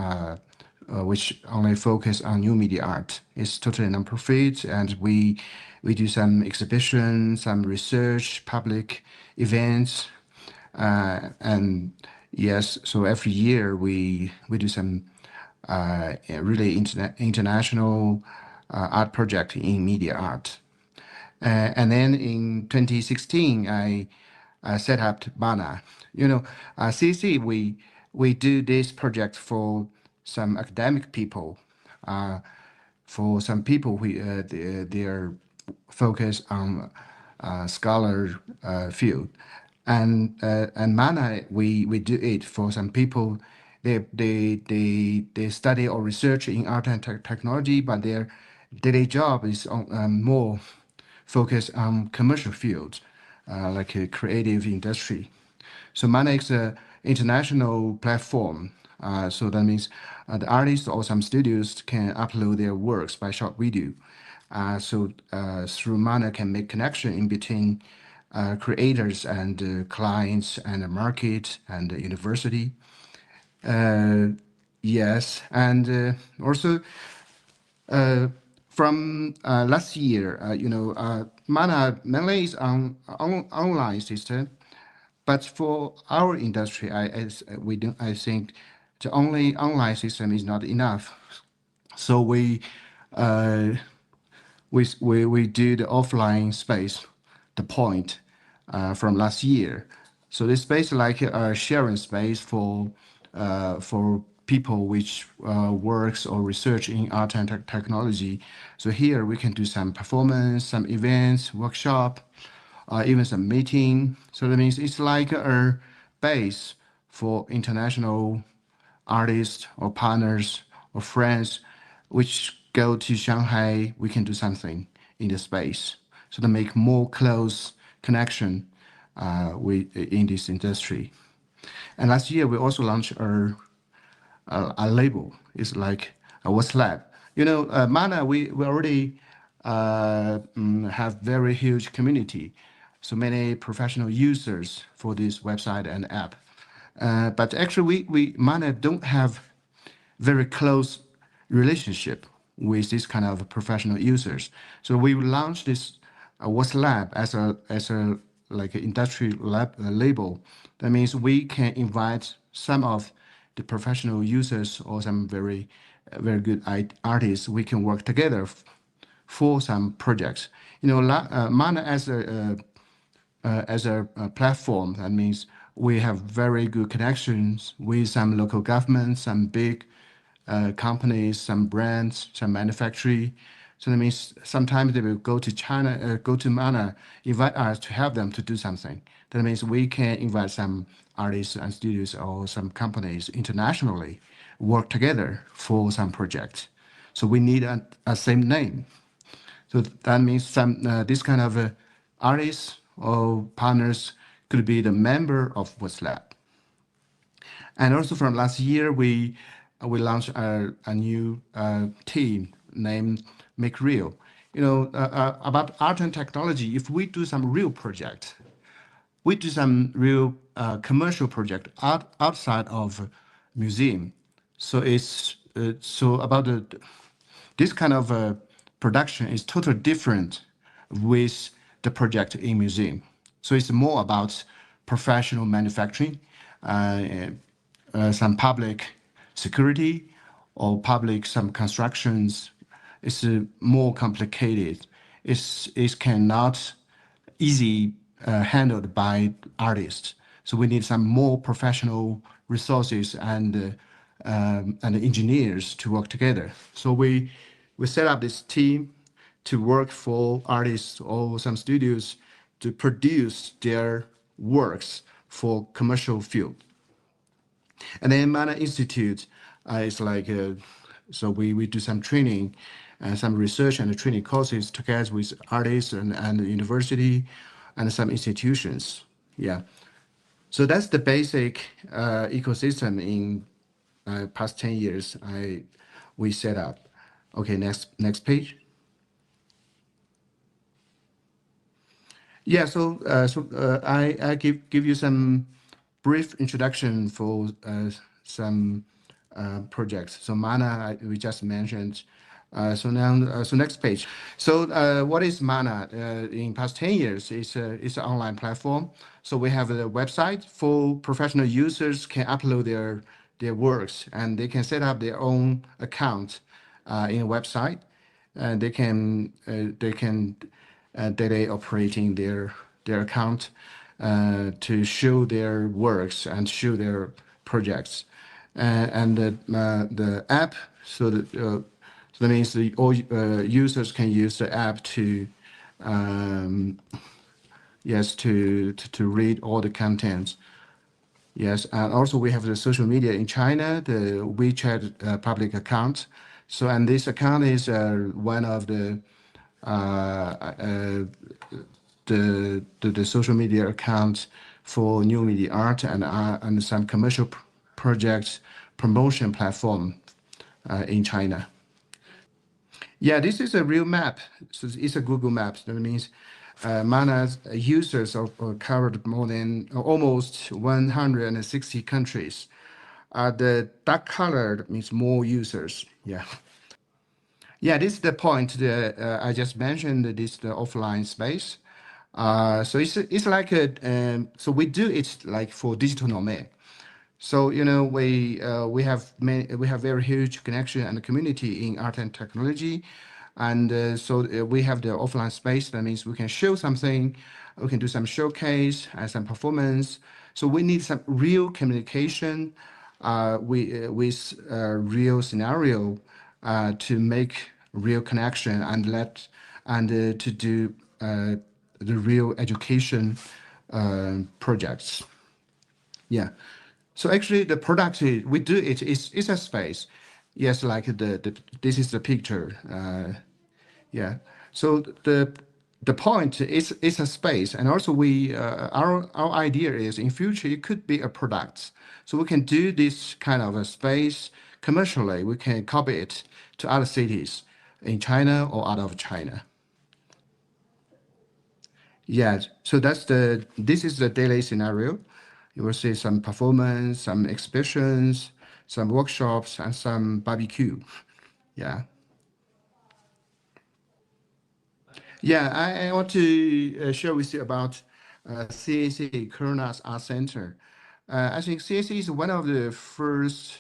which only focus on new media art. It's totally non-profit, and we do some exhibition, some research, public events, and yes, so every year we do some really international art project in media art. And then in 2016, I set up Mana. CC, we do this project for some academic people, for some people who they are focused on scholar field, and Mana we do it for some people. They study or research in art and technology, but their daily job is on, more focused on commercial fields, like a creative industry. So Mana is an international platform. So that means the artists or some studios can upload their works by short video. So through Mana can make connection in between creators and clients and the market and the university. Yes, and also from last year, Mana mainly is on online system, but for our industry, I think the only online system is not enough. So we do the offline space, the point from last year. So this space like a sharing space for people which works or research in art and technology. So here we can do some performance, some events, workshop, even some meeting. So that means it's like a base for international artists or partners or friends which go to Shanghai. We can do something in the space so to make more close connection with in this industry. And last year we also launched a label. It's like a What's Lab. Mana, we already have very huge community, so many professional users for this website and app. But actually, we Mana don't have very close relationship with this kind of professional users. So we launched this What's Lab as a like an industry lab label. That means we can invite some of the professional users or some very good artists. We can work together for some projects. Mana as a platform. That means we have very good connections with some local governments, some big companies, some brands, some manufacturing. So that means sometimes they will go to China, go to Mana, invite us to help them to do something. That means we can invite some artists and studios or some companies internationally work together for some projects. So we need a same name. So that means some this kind of artists or partners could be the member of What's Lab. And also from last year, we launched a new team named Make Real. About art and technology. If we do some real project, we do some real commercial project outside of museum. So it's so about this kind of production is totally different with the project in museum. So it's more about professional manufacturing, some public security, or public some constructions. It's more complicated. It cannot easy handled by artists. So we need some more professional resources and engineers to work together. So we set up this team to work for artists or some studios to produce their works for commercial field. And then Mana Institute is like, so we do some training and some research and training courses together with artists and the university and some institutions. Yeah. So that's the basic ecosystem in past 10 years we set up. Okay, next page. Yeah, I give you some brief introduction for some projects. So Mana, we just mentioned. So next page. So what is Mana? In past 10 years, it's an online platform. So we have a website for professional users can upload their works and they can set up their own account in a website. And they can daily operating their account to show their works and show their projects. And the app, so that means all users can use the app to yes to read all the contents. Yes, and also we have the social media in China, the WeChat public account. So and this account is one of the social media accounts for new media art and some commercial projects promotion platform in China. Yeah, this is a real map. So it's a Google Maps. That means Mana's users are covered more than almost 160 countries. The dark colored means more users. Yeah. Yeah, this is the point that I just mentioned. This the offline space. So it's like so we do it like for digital nomad. So we have very huge connection and community in art and technology, and we have the offline space. That means we can show something, we can do some showcase and some performance. So we need some real communication with real scenario to make real connection and to do the real education projects. Yeah. So actually, the product we do is a space. Yes, like this is the picture. Yeah. So the point is a space, and also we our idea is in future it could be a product. So we can do this kind of a space commercially. We can copy it to other cities in China or out of China. Yeah. So this is the daily scenario. You will see some performance, some exhibitions, some workshops, and some barbecue. Yeah. Yeah, I want to share with you about CAC, Kronos Art Center. I think CAC is one of the first,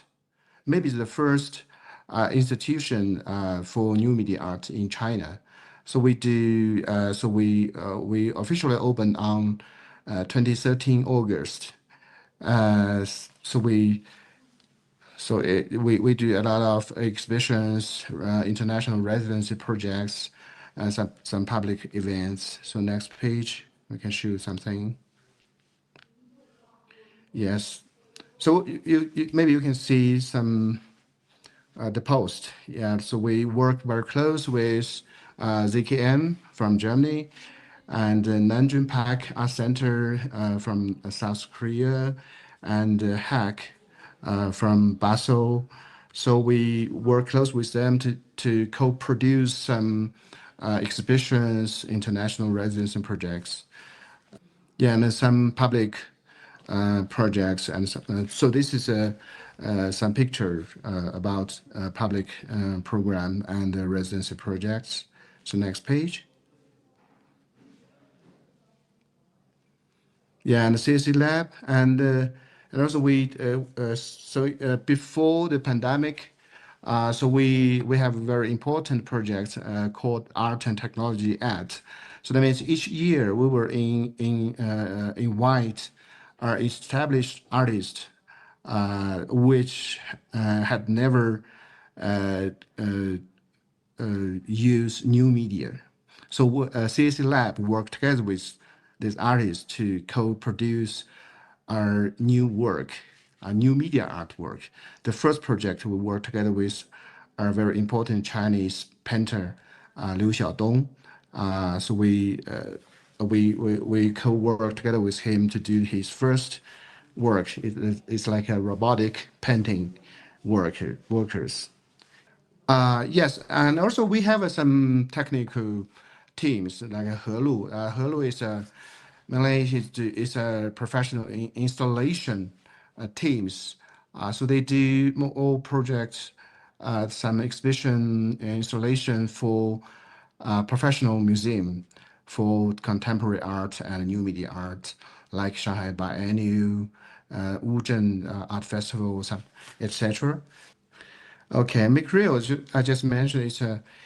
maybe the first institution for new media art in China. So we officially opened on 2013 August. So we do a lot of exhibitions, international residency projects, and some public events. So next page, we can show something. Yes. So maybe you can see some the post. Yeah. So we work very close with ZKM from Germany and Nanjing Park Art Center from South Korea and Hack from Basel. So we work close with them to co-produce some exhibitions, international residency projects. Yeah, and some public projects. And so this is some picture about public program and residency projects. So next page. Yeah, and the CSC lab, and also before the pandemic, so we have a very important project called Art and Technology at. So that means each year we were invite our established artists, which had never uh, uh, use new media. So CAC Lab worked together with these artists to co-produce our new work, our new media artwork. The first project we worked together with our very important Chinese painter, Liu Xiaodong. So we co-worked together with him to do his first work. It's like a robotic painting workers. Yes, and also we have some technical teams like Helu. Helu is a mainly is a professional installation teams. So they do all projects, some exhibition installation for professional museum for contemporary art and new media art, like Shanghai Biennial, Wuzhen Art Festival, etc. Okay, McReal, I just mentioned,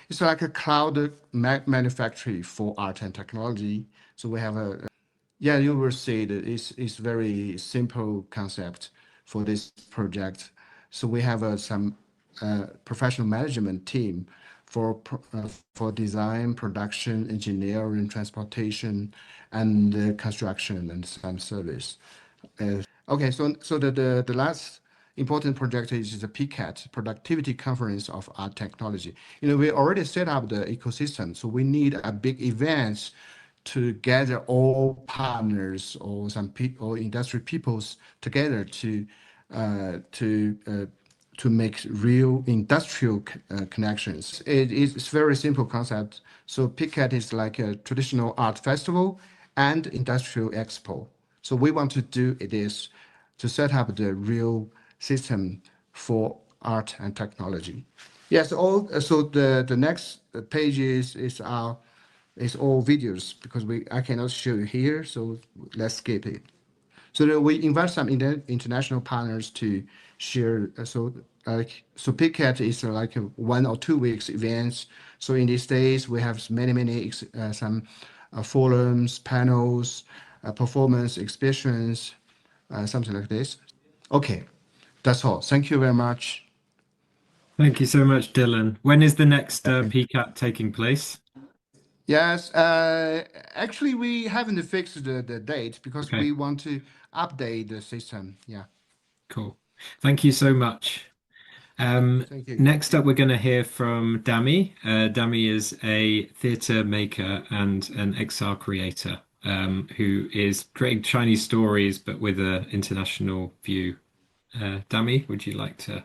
it's like a cloud manufacturing for art and technology. So we have yeah, you will see that it's very simple concept for this project. So we have some professional management team for design, production, engineering, transportation, and construction and some service. Okay, so the last important project is the PCAT, Productivity Conference of Art Technology. We already set up the ecosystem, so we need a big event to gather all partners or or industry peoples together to make real industrial connections. It's very simple concept. So PCAT is like a traditional art festival and industrial expo. So we want to do it is to set up the real system for art and technology. Yes, so the next page is all videos because I cannot show you here, so let's skip it. So that we invite some international partners to share. So PCAT is like a 1 or 2 weeks events. So in these days we have many some forums, panels, performance exhibitions, something like this. Okay, that's all. Thank you very much. Thank you so much, Dylan. When is the next PCAT taking place? Yes, actually, we haven't fixed the date because Okay, we want to update the system. Yeah, cool. Thank you so much. thank you. Next up, we're going to hear from Dami. Dami is a theatre maker and an XR creator who is creating Chinese stories but with an international view. Dami, would you like to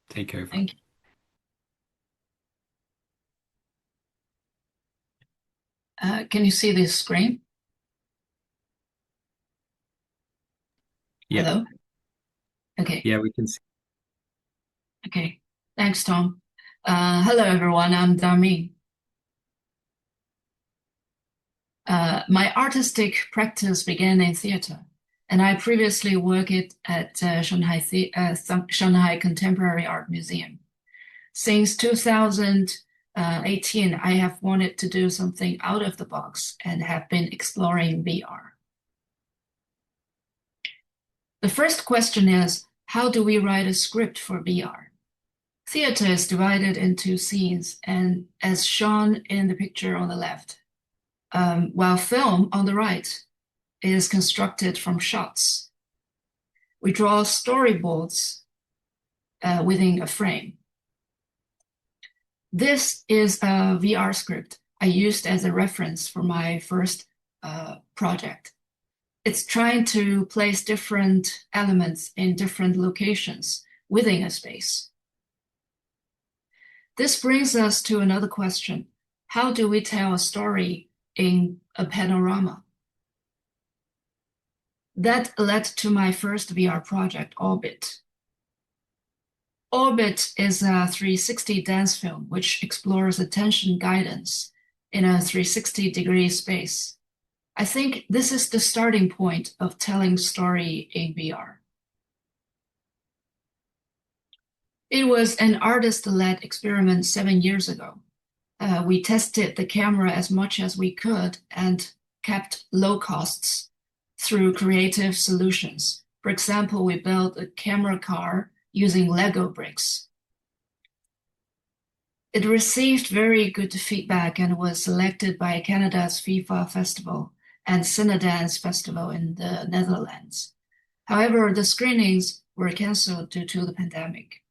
take over? Thank you. Can you see this screen? Yeah. Hello? Okay. Yeah, we can see. Okay. Thanks, Tom. Hello, everyone. I'm Daming. My artistic practice began in theater, and I previously worked at Shanghai Contemporary Art Museum. Since 2018, I have wanted to do something out of the box and have been exploring VR. The first question is, how do we write a script for VR? Theater is divided into scenes, and as shown in the picture on the left, while film on the right is constructed from shots. We draw storyboards within a frame. This is a VR script I used as a reference for my first project. It's trying to place different elements in different locations within a space. This brings us to another question. How do we tell a story in a panorama? That led to my first VR project, Orbit. Orbit is a 360 dance film which explores attention guidance in a 360-degree space. I think this is the starting point of telling story in VR. It was an artist-led experiment 7 years ago. We tested the camera as much as we could and kept low costs through creative solutions. For example, we built a camera car using Lego bricks. It received very good feedback and was selected by Canada's FIFA Festival and Cinedance Festival in the Netherlands. However, the screenings were cancelled due to the pandemic.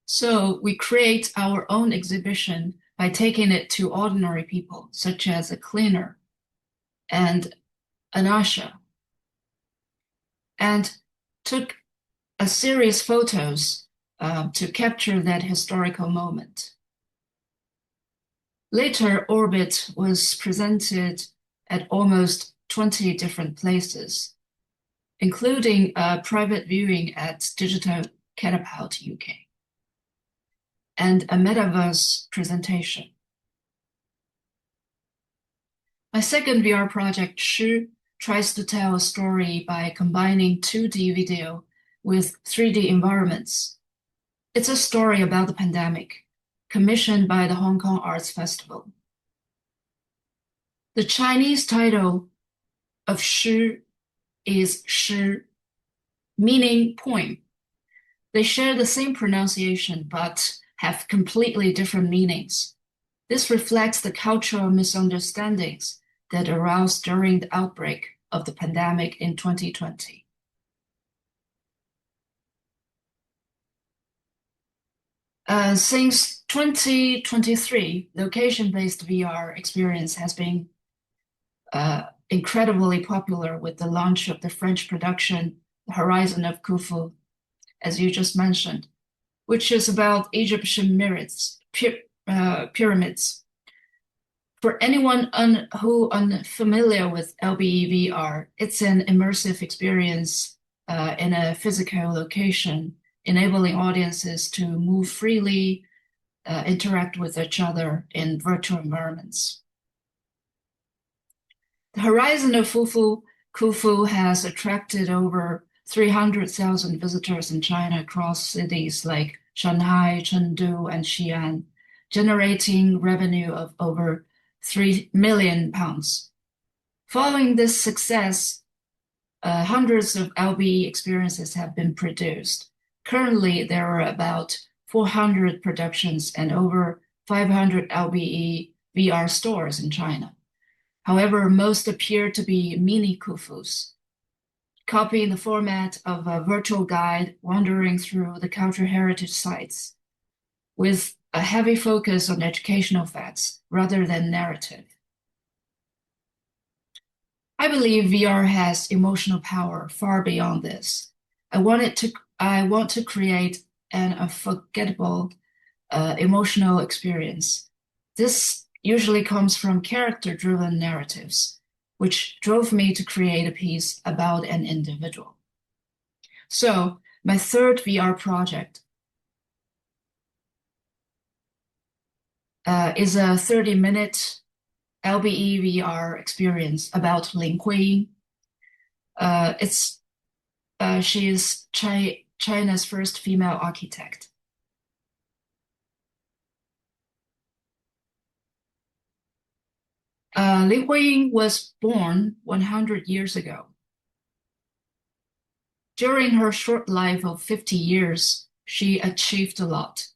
So we create our own exhibition by taking it to ordinary people, such as a cleaner and an usher, and took a series of photos to capture that historical moment. Later, Orbit was presented at almost 20 different places, including a private viewing at Digital Catapult UK and a metaverse presentation. My second VR project, Shu, tries to tell a story by combining 2D video with 3D environments. It's a story about the pandemic, commissioned by the Hong Kong Arts Festival. The Chinese title of Shu is Shi, meaning poem. They share the same pronunciation, but have completely different meanings. This reflects the cultural misunderstandings that arose during the outbreak of the pandemic in 2020. Since 2023, location-based VR experience has been incredibly popular with the launch of the French production, The Horizon of Khufu, as you just mentioned, which is about Egyptian pyramids. For anyone who unfamiliar with LBE VR, it's an immersive experience in a physical location, enabling audiences to move freely, interact with each other in virtual environments. The Horizon of Khufu has attracted over 300,000 visitors in China across cities like Shanghai, Chengdu, and Xi'an, generating revenue of over £3 million. Following this success, Hundreds of LBE experiences have been produced. Currently, there are about 400 productions and over 500 LBE VR stores in China. However, most appear to be mini Kufus, copying the format of a virtual guide wandering through the cultural heritage sites, with a heavy focus on educational facts rather than narrative. I believe VR has emotional power far beyond this. I want to create an unforgettable emotional experience. This usually comes from character-driven narratives, which drove me to create a piece about an individual. So, my third VR project is a 30-minute LBE VR experience about Lin Huiying. She is China's first female architect. Lin Huiying was born 100 years ago. During her short life of 50 years, she achieved a lot.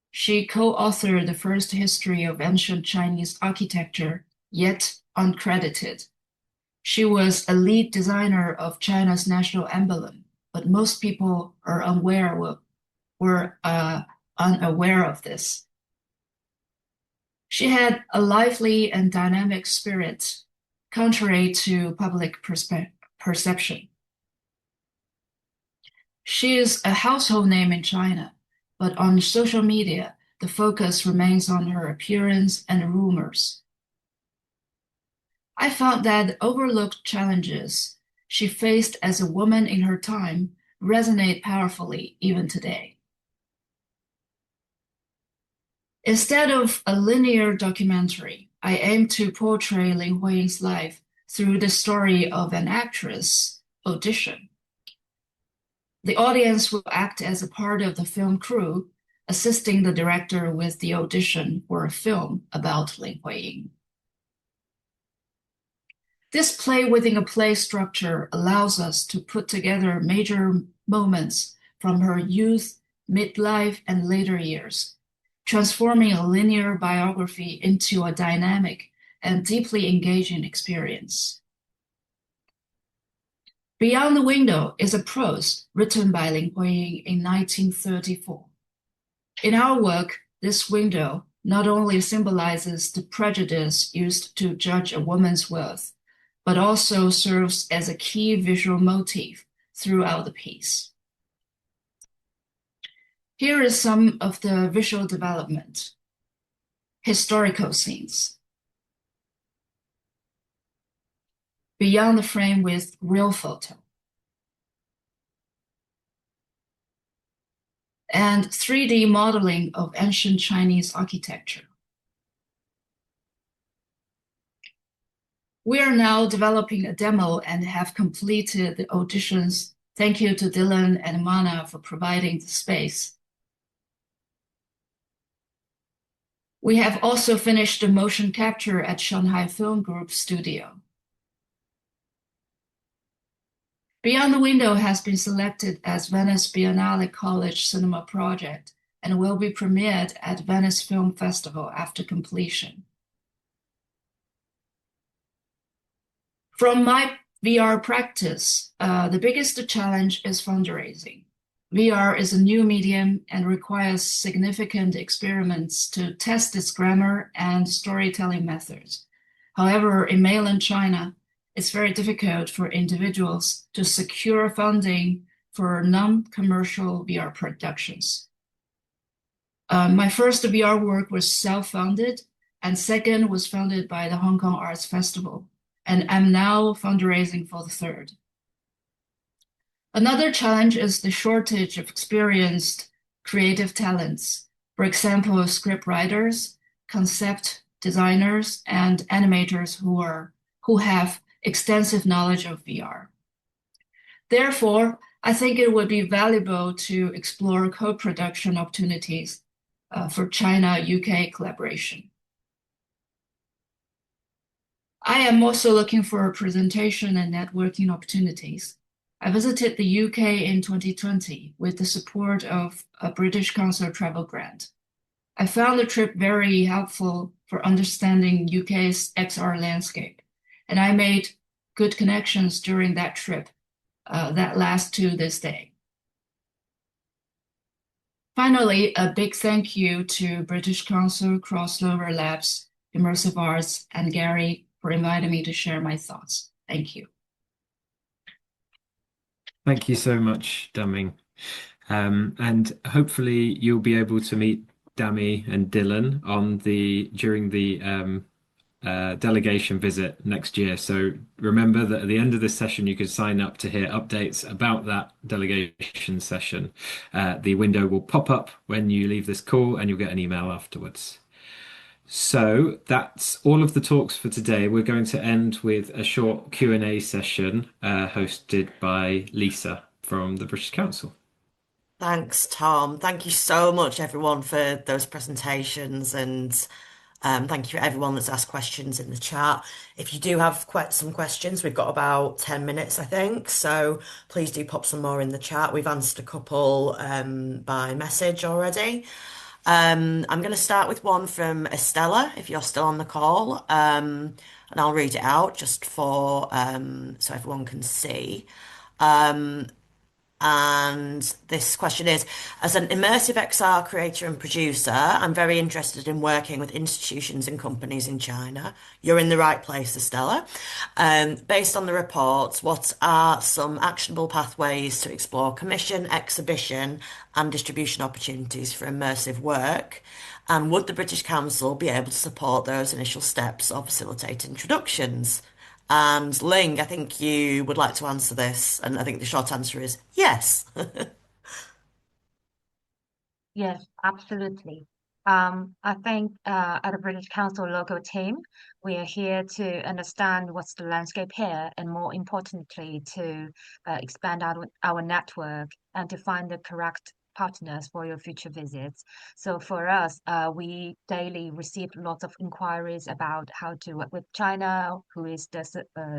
She co-authored the first history of ancient Chinese architecture, yet uncredited. She was a lead designer of China's national emblem, but most people are were unaware of this. She had a lively and dynamic spirit, contrary to public perception. She is a household name in China, but on social media, the focus remains on her appearance and rumors. I found that overlooked challenges she faced as a woman in her time resonate powerfully even today. Instead of a linear documentary, I aim to portray Lin Huiying's life through the story of an actress audition. The audience will act as a part of the film crew, assisting the director with the audition for a film about Lin Huiying. This play within a play structure allows us to put together major moments from her youth, midlife, and later years, transforming a linear biography into a dynamic and deeply engaging experience. Beyond the Window is a prose written by Lin Huiying in 1934. In our work, this window not only symbolizes the prejudice used to judge a woman's worth, but also serves as a key visual motif throughout the piece. Here is some of the visual development. Historical scenes. Beyond the frame with real photo. And 3D modeling of ancient Chinese architecture. We are now developing a demo and have completed the auditions. Thank you to Dylan and Mana for providing the space. We have also finished the motion capture at Shanghai Film Group Studio. Beyond the Window has been selected as Venice Biennale College Cinema Project and will be premiered at Venice Film Festival after completion. From my VR practice, the biggest challenge is fundraising. VR is a new medium and requires significant experiments to test its grammar and storytelling methods. However, in mainland China, it's very difficult for individuals to secure funding for non-commercial VR productions. My first VR work was self-funded, and second was funded by the Hong Kong Arts Festival, and I'm now fundraising for the third. Another challenge is the shortage of experienced creative talents. For example, script writers, concept designers, and animators who have extensive knowledge of VR. Therefore, I think it would be valuable to explore co-production opportunities for China-UK collaboration. I am also looking for presentation and networking opportunities. I visited the UK in 2020 with the support of a British Council travel grant. I found the trip very helpful for understanding UK's XR landscape, and I made good connections during that trip that last to this day. Finally, a big thank you to British Council, Crossover Labs, Immersive Arts, and Gary for inviting me to share my thoughts. Thank you. Thank you so much, Daming. And hopefully you'll be able to meet Dami and Dylan during the delegation visit next year. So remember that at the end of this session, you can sign up to hear updates about that delegation session. The window will pop up when you leave this call, and you'll get an email afterwards. So that's all of the talks for today. We're going to end with a short Q&A session hosted by Lisa from the British Council. Thanks, Tom. Thank you so much, everyone, for those presentations, and thank you for everyone that's asked questions in the chat. If you do have quite some questions, we've got about 10 minutes, I think, so please do pop some more in the chat. We've answered a couple by message already. I'm going to start with one from Estella, if you're still on the call, and I'll read it out just for so everyone can see. And this question is, as an immersive XR creator and producer, I'm very interested in working with institutions and companies in China. You're in the right place, Estella. Based on the reports, what are some actionable pathways to explore commission, exhibition, and distribution opportunities for immersive work? And would the British Council be able to support those initial steps or facilitate introductions? And Ling, I think you would like to answer this, and I think the short answer is yes. Yes, absolutely. I think at the British Council local team, we are here to understand what's the landscape here, and more importantly, to expand our network and to find the correct partners for your future visits. So for us, we daily receive lots of inquiries about how to work with China, who is the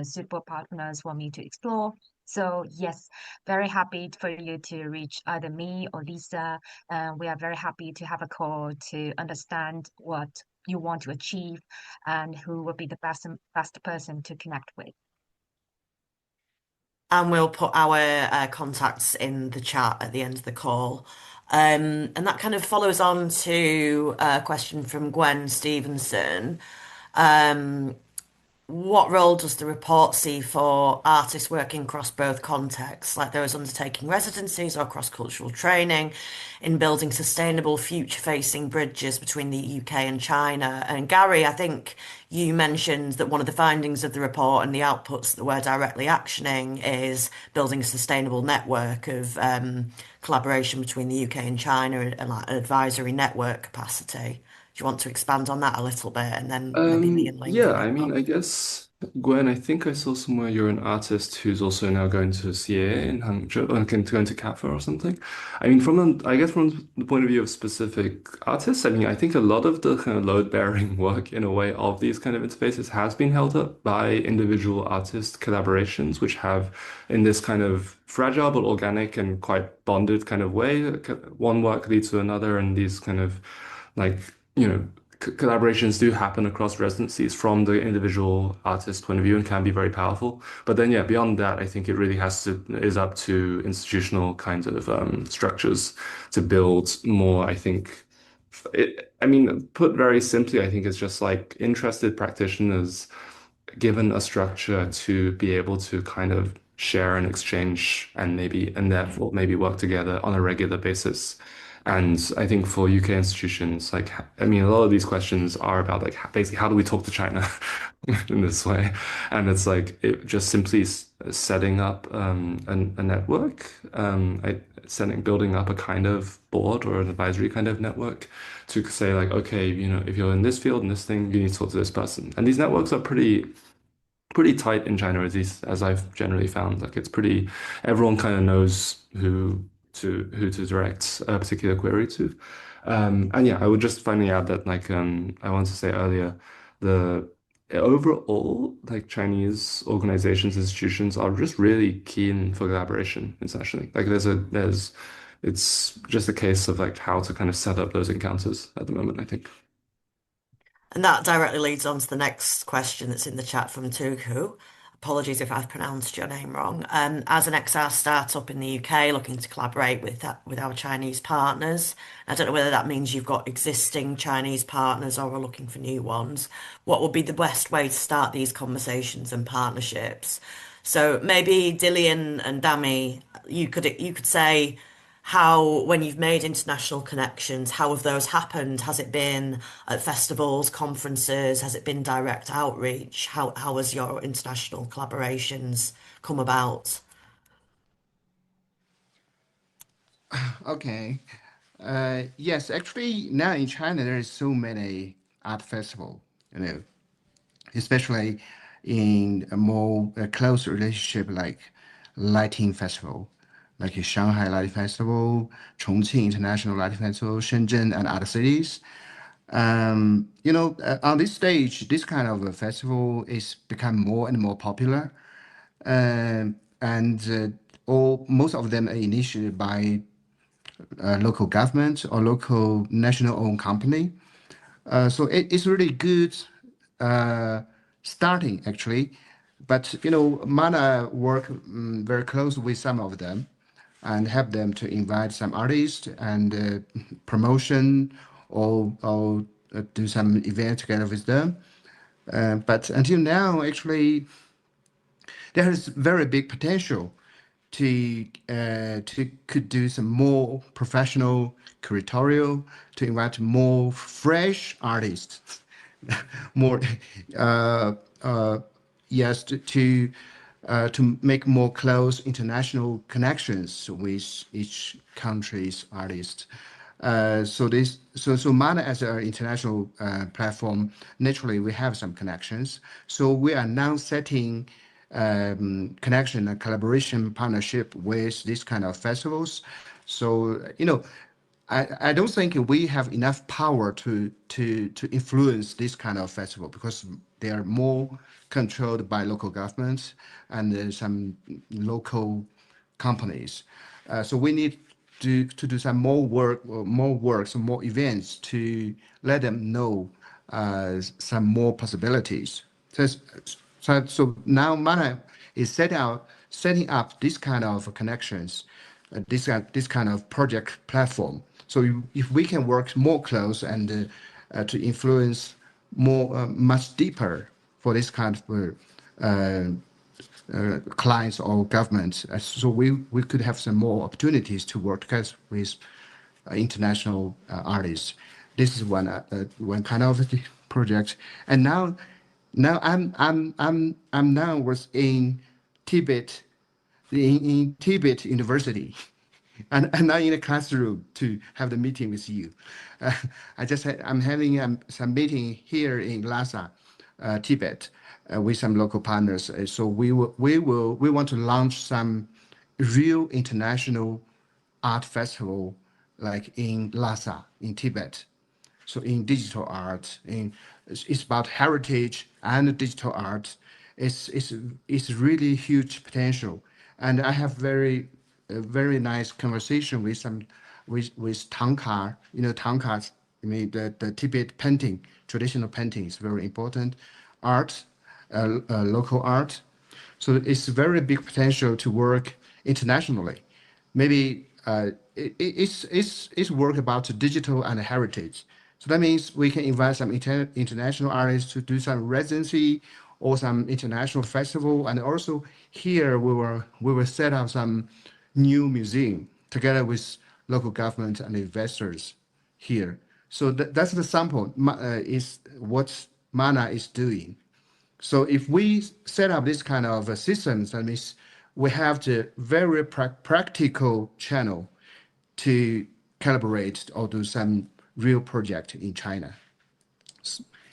suitable partners for me to explore. So yes, very happy for you to reach either me or Lisa. We are very happy to have a call to understand what you want to achieve and who will be the best person to connect with. And we'll put our contacts in the chat at the end of the call. And that kind of follows on to a question from Gwen Stevenson. What role does the report see for artists working across both contexts, like those undertaking residencies or cross-cultural training, in building sustainable future-facing bridges between the UK and China? And Gary, I think you mentioned that one of the findings of the report and the outputs that we're directly actioning is building a sustainable network of collaboration between the UK and China and like an advisory network capacity. Do you want to expand on that a little bit, and then maybe me and Ling Yeah, can I add mean, on? I guess, Gwen, I think I saw somewhere you're an artist who's also now going to CA in Hangzhou, or going to CAFA or something. I mean, I guess from the point of view of specific artists, I mean, I think a lot of the kind of load-bearing work in a way of these kind of interfaces has been held up by individual artist collaborations, which have in this kind of fragile but organic and quite bonded kind of way, one work leads to another, and these kind of like, you know, collaborations do happen across residencies from the individual artist point of view and can be very powerful. But then, yeah, beyond that, I think it really is up to institutional kinds of structures to build more. I think, I mean, put very simply, I think it's just like interested practitioners given a structure to be able to kind of share and exchange and therefore maybe work together on a regular basis. And I think for UK institutions, like, I mean, a lot of these questions are about like basically how do we talk to China in this way? And it's like it just simply setting up a network, building up a kind of board or an advisory kind of network to say like, okay, you know, if you're in this field and this thing, you need to talk to this person. And these networks are pretty tight in China, at least as I've generally found. Like it's pretty, everyone kind of knows who to direct a particular query to. And yeah, I would just finally add that like I wanted to say earlier, the overall, like Chinese organizations, institutions are just really keen for collaboration internationally. Like it's just a case of like how to kind of set up those encounters at the moment, I think. And that directly leads on to the next question that's in the chat from Tuku. Apologies if I've pronounced your name wrong. As an XR startup in the UK looking to collaborate with our Chinese partners, I don't know whether that means you've got existing Chinese partners or are looking for new ones. What would be the best way to start these conversations and partnerships? So maybe Dillian and Dami, you could say how, when you've made international connections, how have those happened? Has it been at festivals, conferences? Has it been direct outreach? How has your international collaborations come about? Okay. Yes, actually, now in China, there is so many art festival, you know, especially in a more close relationship like lighting festival, like Shanghai Lighting Festival, Chongqing International Lighting Festival, Shenzhen, and other cities. On this stage, this kind of a festival is become more and more popular, and all most of them are initiated by local government or local national-owned company. So it's really good starting actually, but Mana work very close with some of them and help them to invite some artists and promotion or do some event together with them. But until now, actually, there is very big potential to could do some more professional curatorial to invite more fresh artists, more uh, uh, yes to make more close international connections with each country's artists. So Mana as an international platform, naturally we have some connections. So we are now setting connection and collaboration partnership with these kind of festivals. So I don't think we have enough power to influence this kind of festival because they are more controlled by local governments and some local companies. So we need to do some some more events to let them know some more possibilities. So now Mana is setting up this kind of connections, this kind of project platform. So if we can work more close and to influence more much deeper for this kind of clients or governments. So we could have some more opportunities to work together with international artists. This is one kind of project. And now I'm now was in Tibet in Tibet University. And now in a classroom to have the meeting with you. Uh, I'm having some meeting here in Lhasa, Tibet, with some local partners. So we want to launch some real international art festival like in Lhasa in Tibet. So in digital art, it's about heritage and digital art. It's really huge potential, and I have very nice conversation with some with Tangka. Tangka. I mean the Tibet painting, traditional painting is very important art, local art. So it's very big potential to work internationally. Maybe it's work about digital and heritage. So that means we can invite some international artists to do some residency or some international festival, and also here we will set up some new museum together with local government and investors here. So that's the sample is what Mana is doing. So if we set up this kind of systems, that means we have the very practical channel to collaborate or do some real project in China.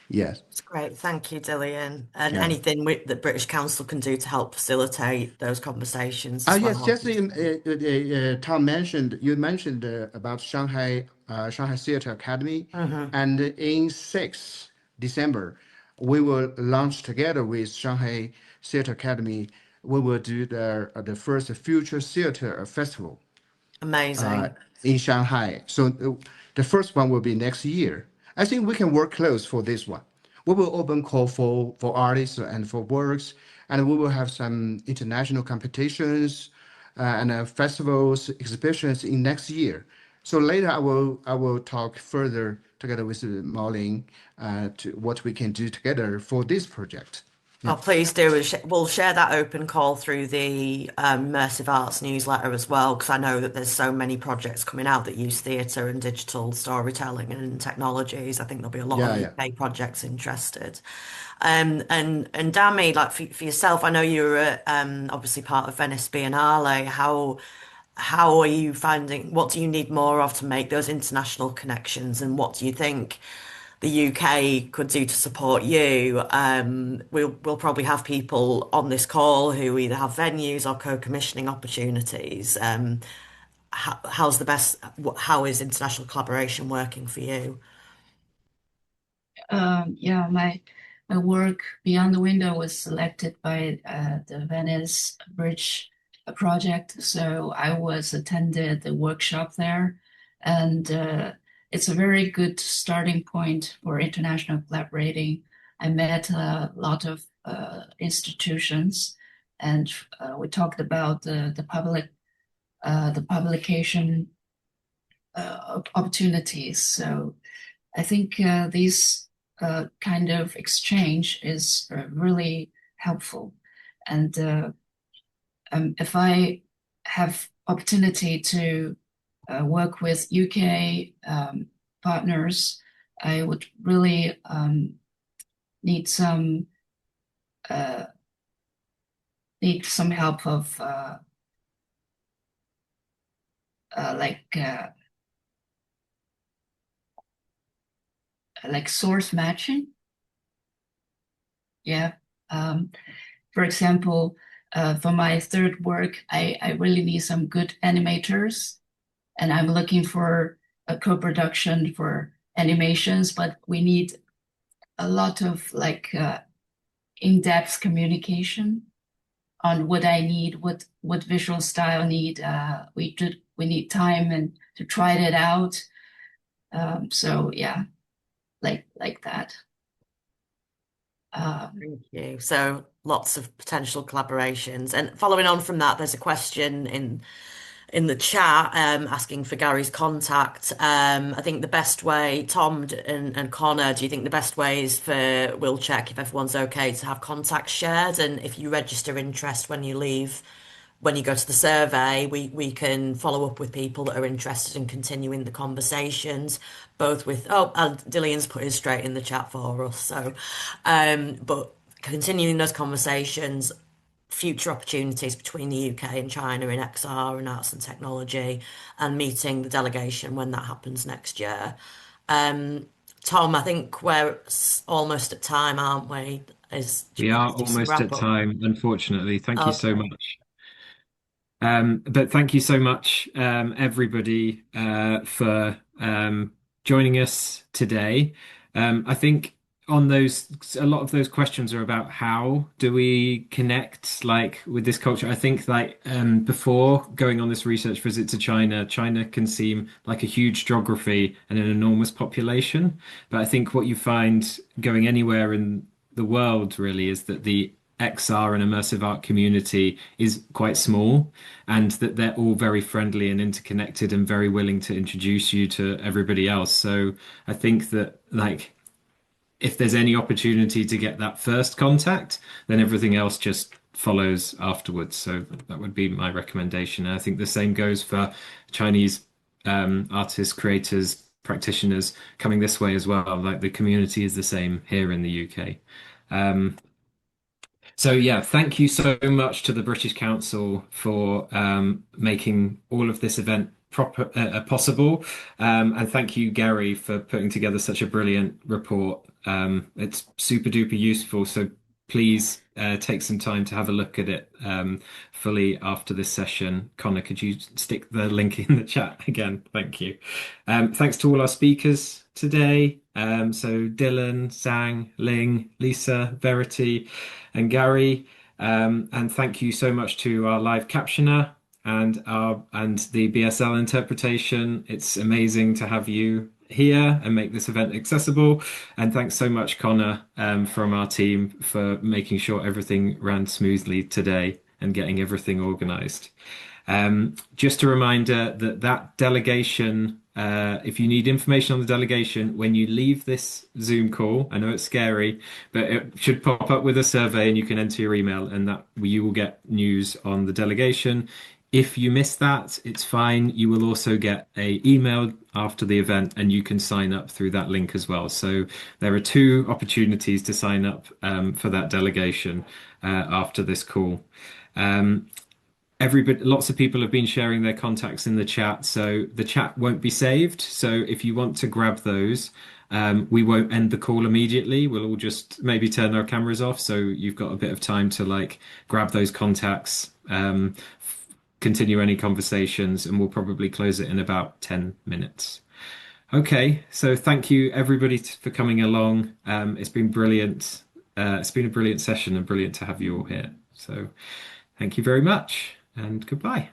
Yes. It's great. Thank you, Dillian. And Yeah. anything that British Council can do to help facilitate those conversations as Yes, well. just Tom mentioned you mentioned about Shanghai Theatre Academy, Hmm. and in 6 December, we will launch together with Shanghai Theatre Academy. We will do the first Future Theater Festival uh, Amazing. in Shanghai. So the first one will be next year. I think we can work close for this one. We will open call for artists and for works, and we will have some international competitions and festivals, exhibitions in next year. So later I will talk further together with Marlene to what we can do together for this project. Oh, Yeah. please do. We'll share that open call through the Immersive Arts newsletter as well, because I know that there's so many projects coming out that use theatre and digital storytelling and technologies. I think there'll be a lot of Yeah, yeah. UK projects interested. And Dami, like for yourself, I know you were obviously part of Venice Biennale. How are you finding? What do you need more of to make those international connections? And what do you think the UK could do to support you? We'll probably have people on this call who either have venues or co-commissioning opportunities. How's the best? How is international collaboration working for you? Yeah, my work Beyond the Window was selected by the Venice Bridge project, so I was attended the workshop there, and it's a very good starting point for international collaborating. I met a lot of institutions, and we talked about the publication opportunities. So I think these kind of exchange is really helpful. And if I have opportunity to work with UK partners, I would really need some uh, need some help of like source matching. Yeah. Um, for example, for my third work, I really need some good animators, and I'm looking for a co-production for animations, but we need a lot of like in-depth communication on what I need, what visual style I need. We need time and to try it out. So yeah, like that. Thank you. So lots of potential collaborations. And following on from that, there's a question in the chat asking for Gary's contact. I think the best way, Tom and Connor, do you think the best way is for, we'll check if everyone's okay to have contacts shared, and if you register interest when you leave, when you go to the survey, we can follow up with people that are interested in continuing the conversations, both with, oh, and Dillian's put his straight in the chat for us. So, but continuing those conversations, future opportunities between the UK and China in XR and arts and technology, and meeting the delegation when that happens next year. Tom, I think we're almost at time, aren't we? Do you We want are to do some almost wrap at up? time, unfortunately. Thank you so Okay. much. But thank you so much, everybody, for joining us today. I think on those, a lot of those questions are about how do we connect, like, with this culture. I think, like, before going on this research visit to China, China can seem like a huge geography and an enormous population. But I think what you find going anywhere in the world really is that the XR and immersive art community is quite small, and that they're all very friendly and interconnected and very willing to introduce you to everybody else. So I think that, like, if there's any opportunity to get that first contact, then everything else just follows afterwards. So that would be my recommendation. And I think the same goes for Chinese artists, creators, practitioners coming this way as well. Like, the community is the same here in the UK. Um, so yeah, thank you so much to the British Council for making all of this event possible, and thank you, Gary, for putting together such a brilliant report. It's super duper useful. So please take some time to have a look at it fully after this session. Connor, could you stick the link in the chat again? Thank you. Thanks to all our speakers today. So Dylan, Zhang, Ling, Lisa, Verity, and Gary. And thank you so much to our live captioner and the BSL interpretation. It's amazing to have you here and make this event accessible. And thanks so much, Connor, from our team for making sure everything ran smoothly today and getting everything organized. Just a reminder that that delegation, if you need information on the delegation, when you leave this Zoom call, I know it's scary, but it should pop up with a survey and you can enter your email and that you will get news on the delegation. If you miss that, it's fine. You will also get a email after the event and you can sign up through that link as well. So there are two opportunities to sign up for that delegation after this call. Everybody, lots of people have been sharing their contacts in the chat, so the chat won't be saved. So if you want to grab those, we won't end the call immediately. We'll all just maybe turn our cameras off, so you've got a bit of time to like grab those contacts, continue any conversations, and we'll probably close it in about 10 minutes. Okay, so thank you everybody for coming along. It's been brilliant. It's been a brilliant session and brilliant to have you all here. So thank you very much and goodbye.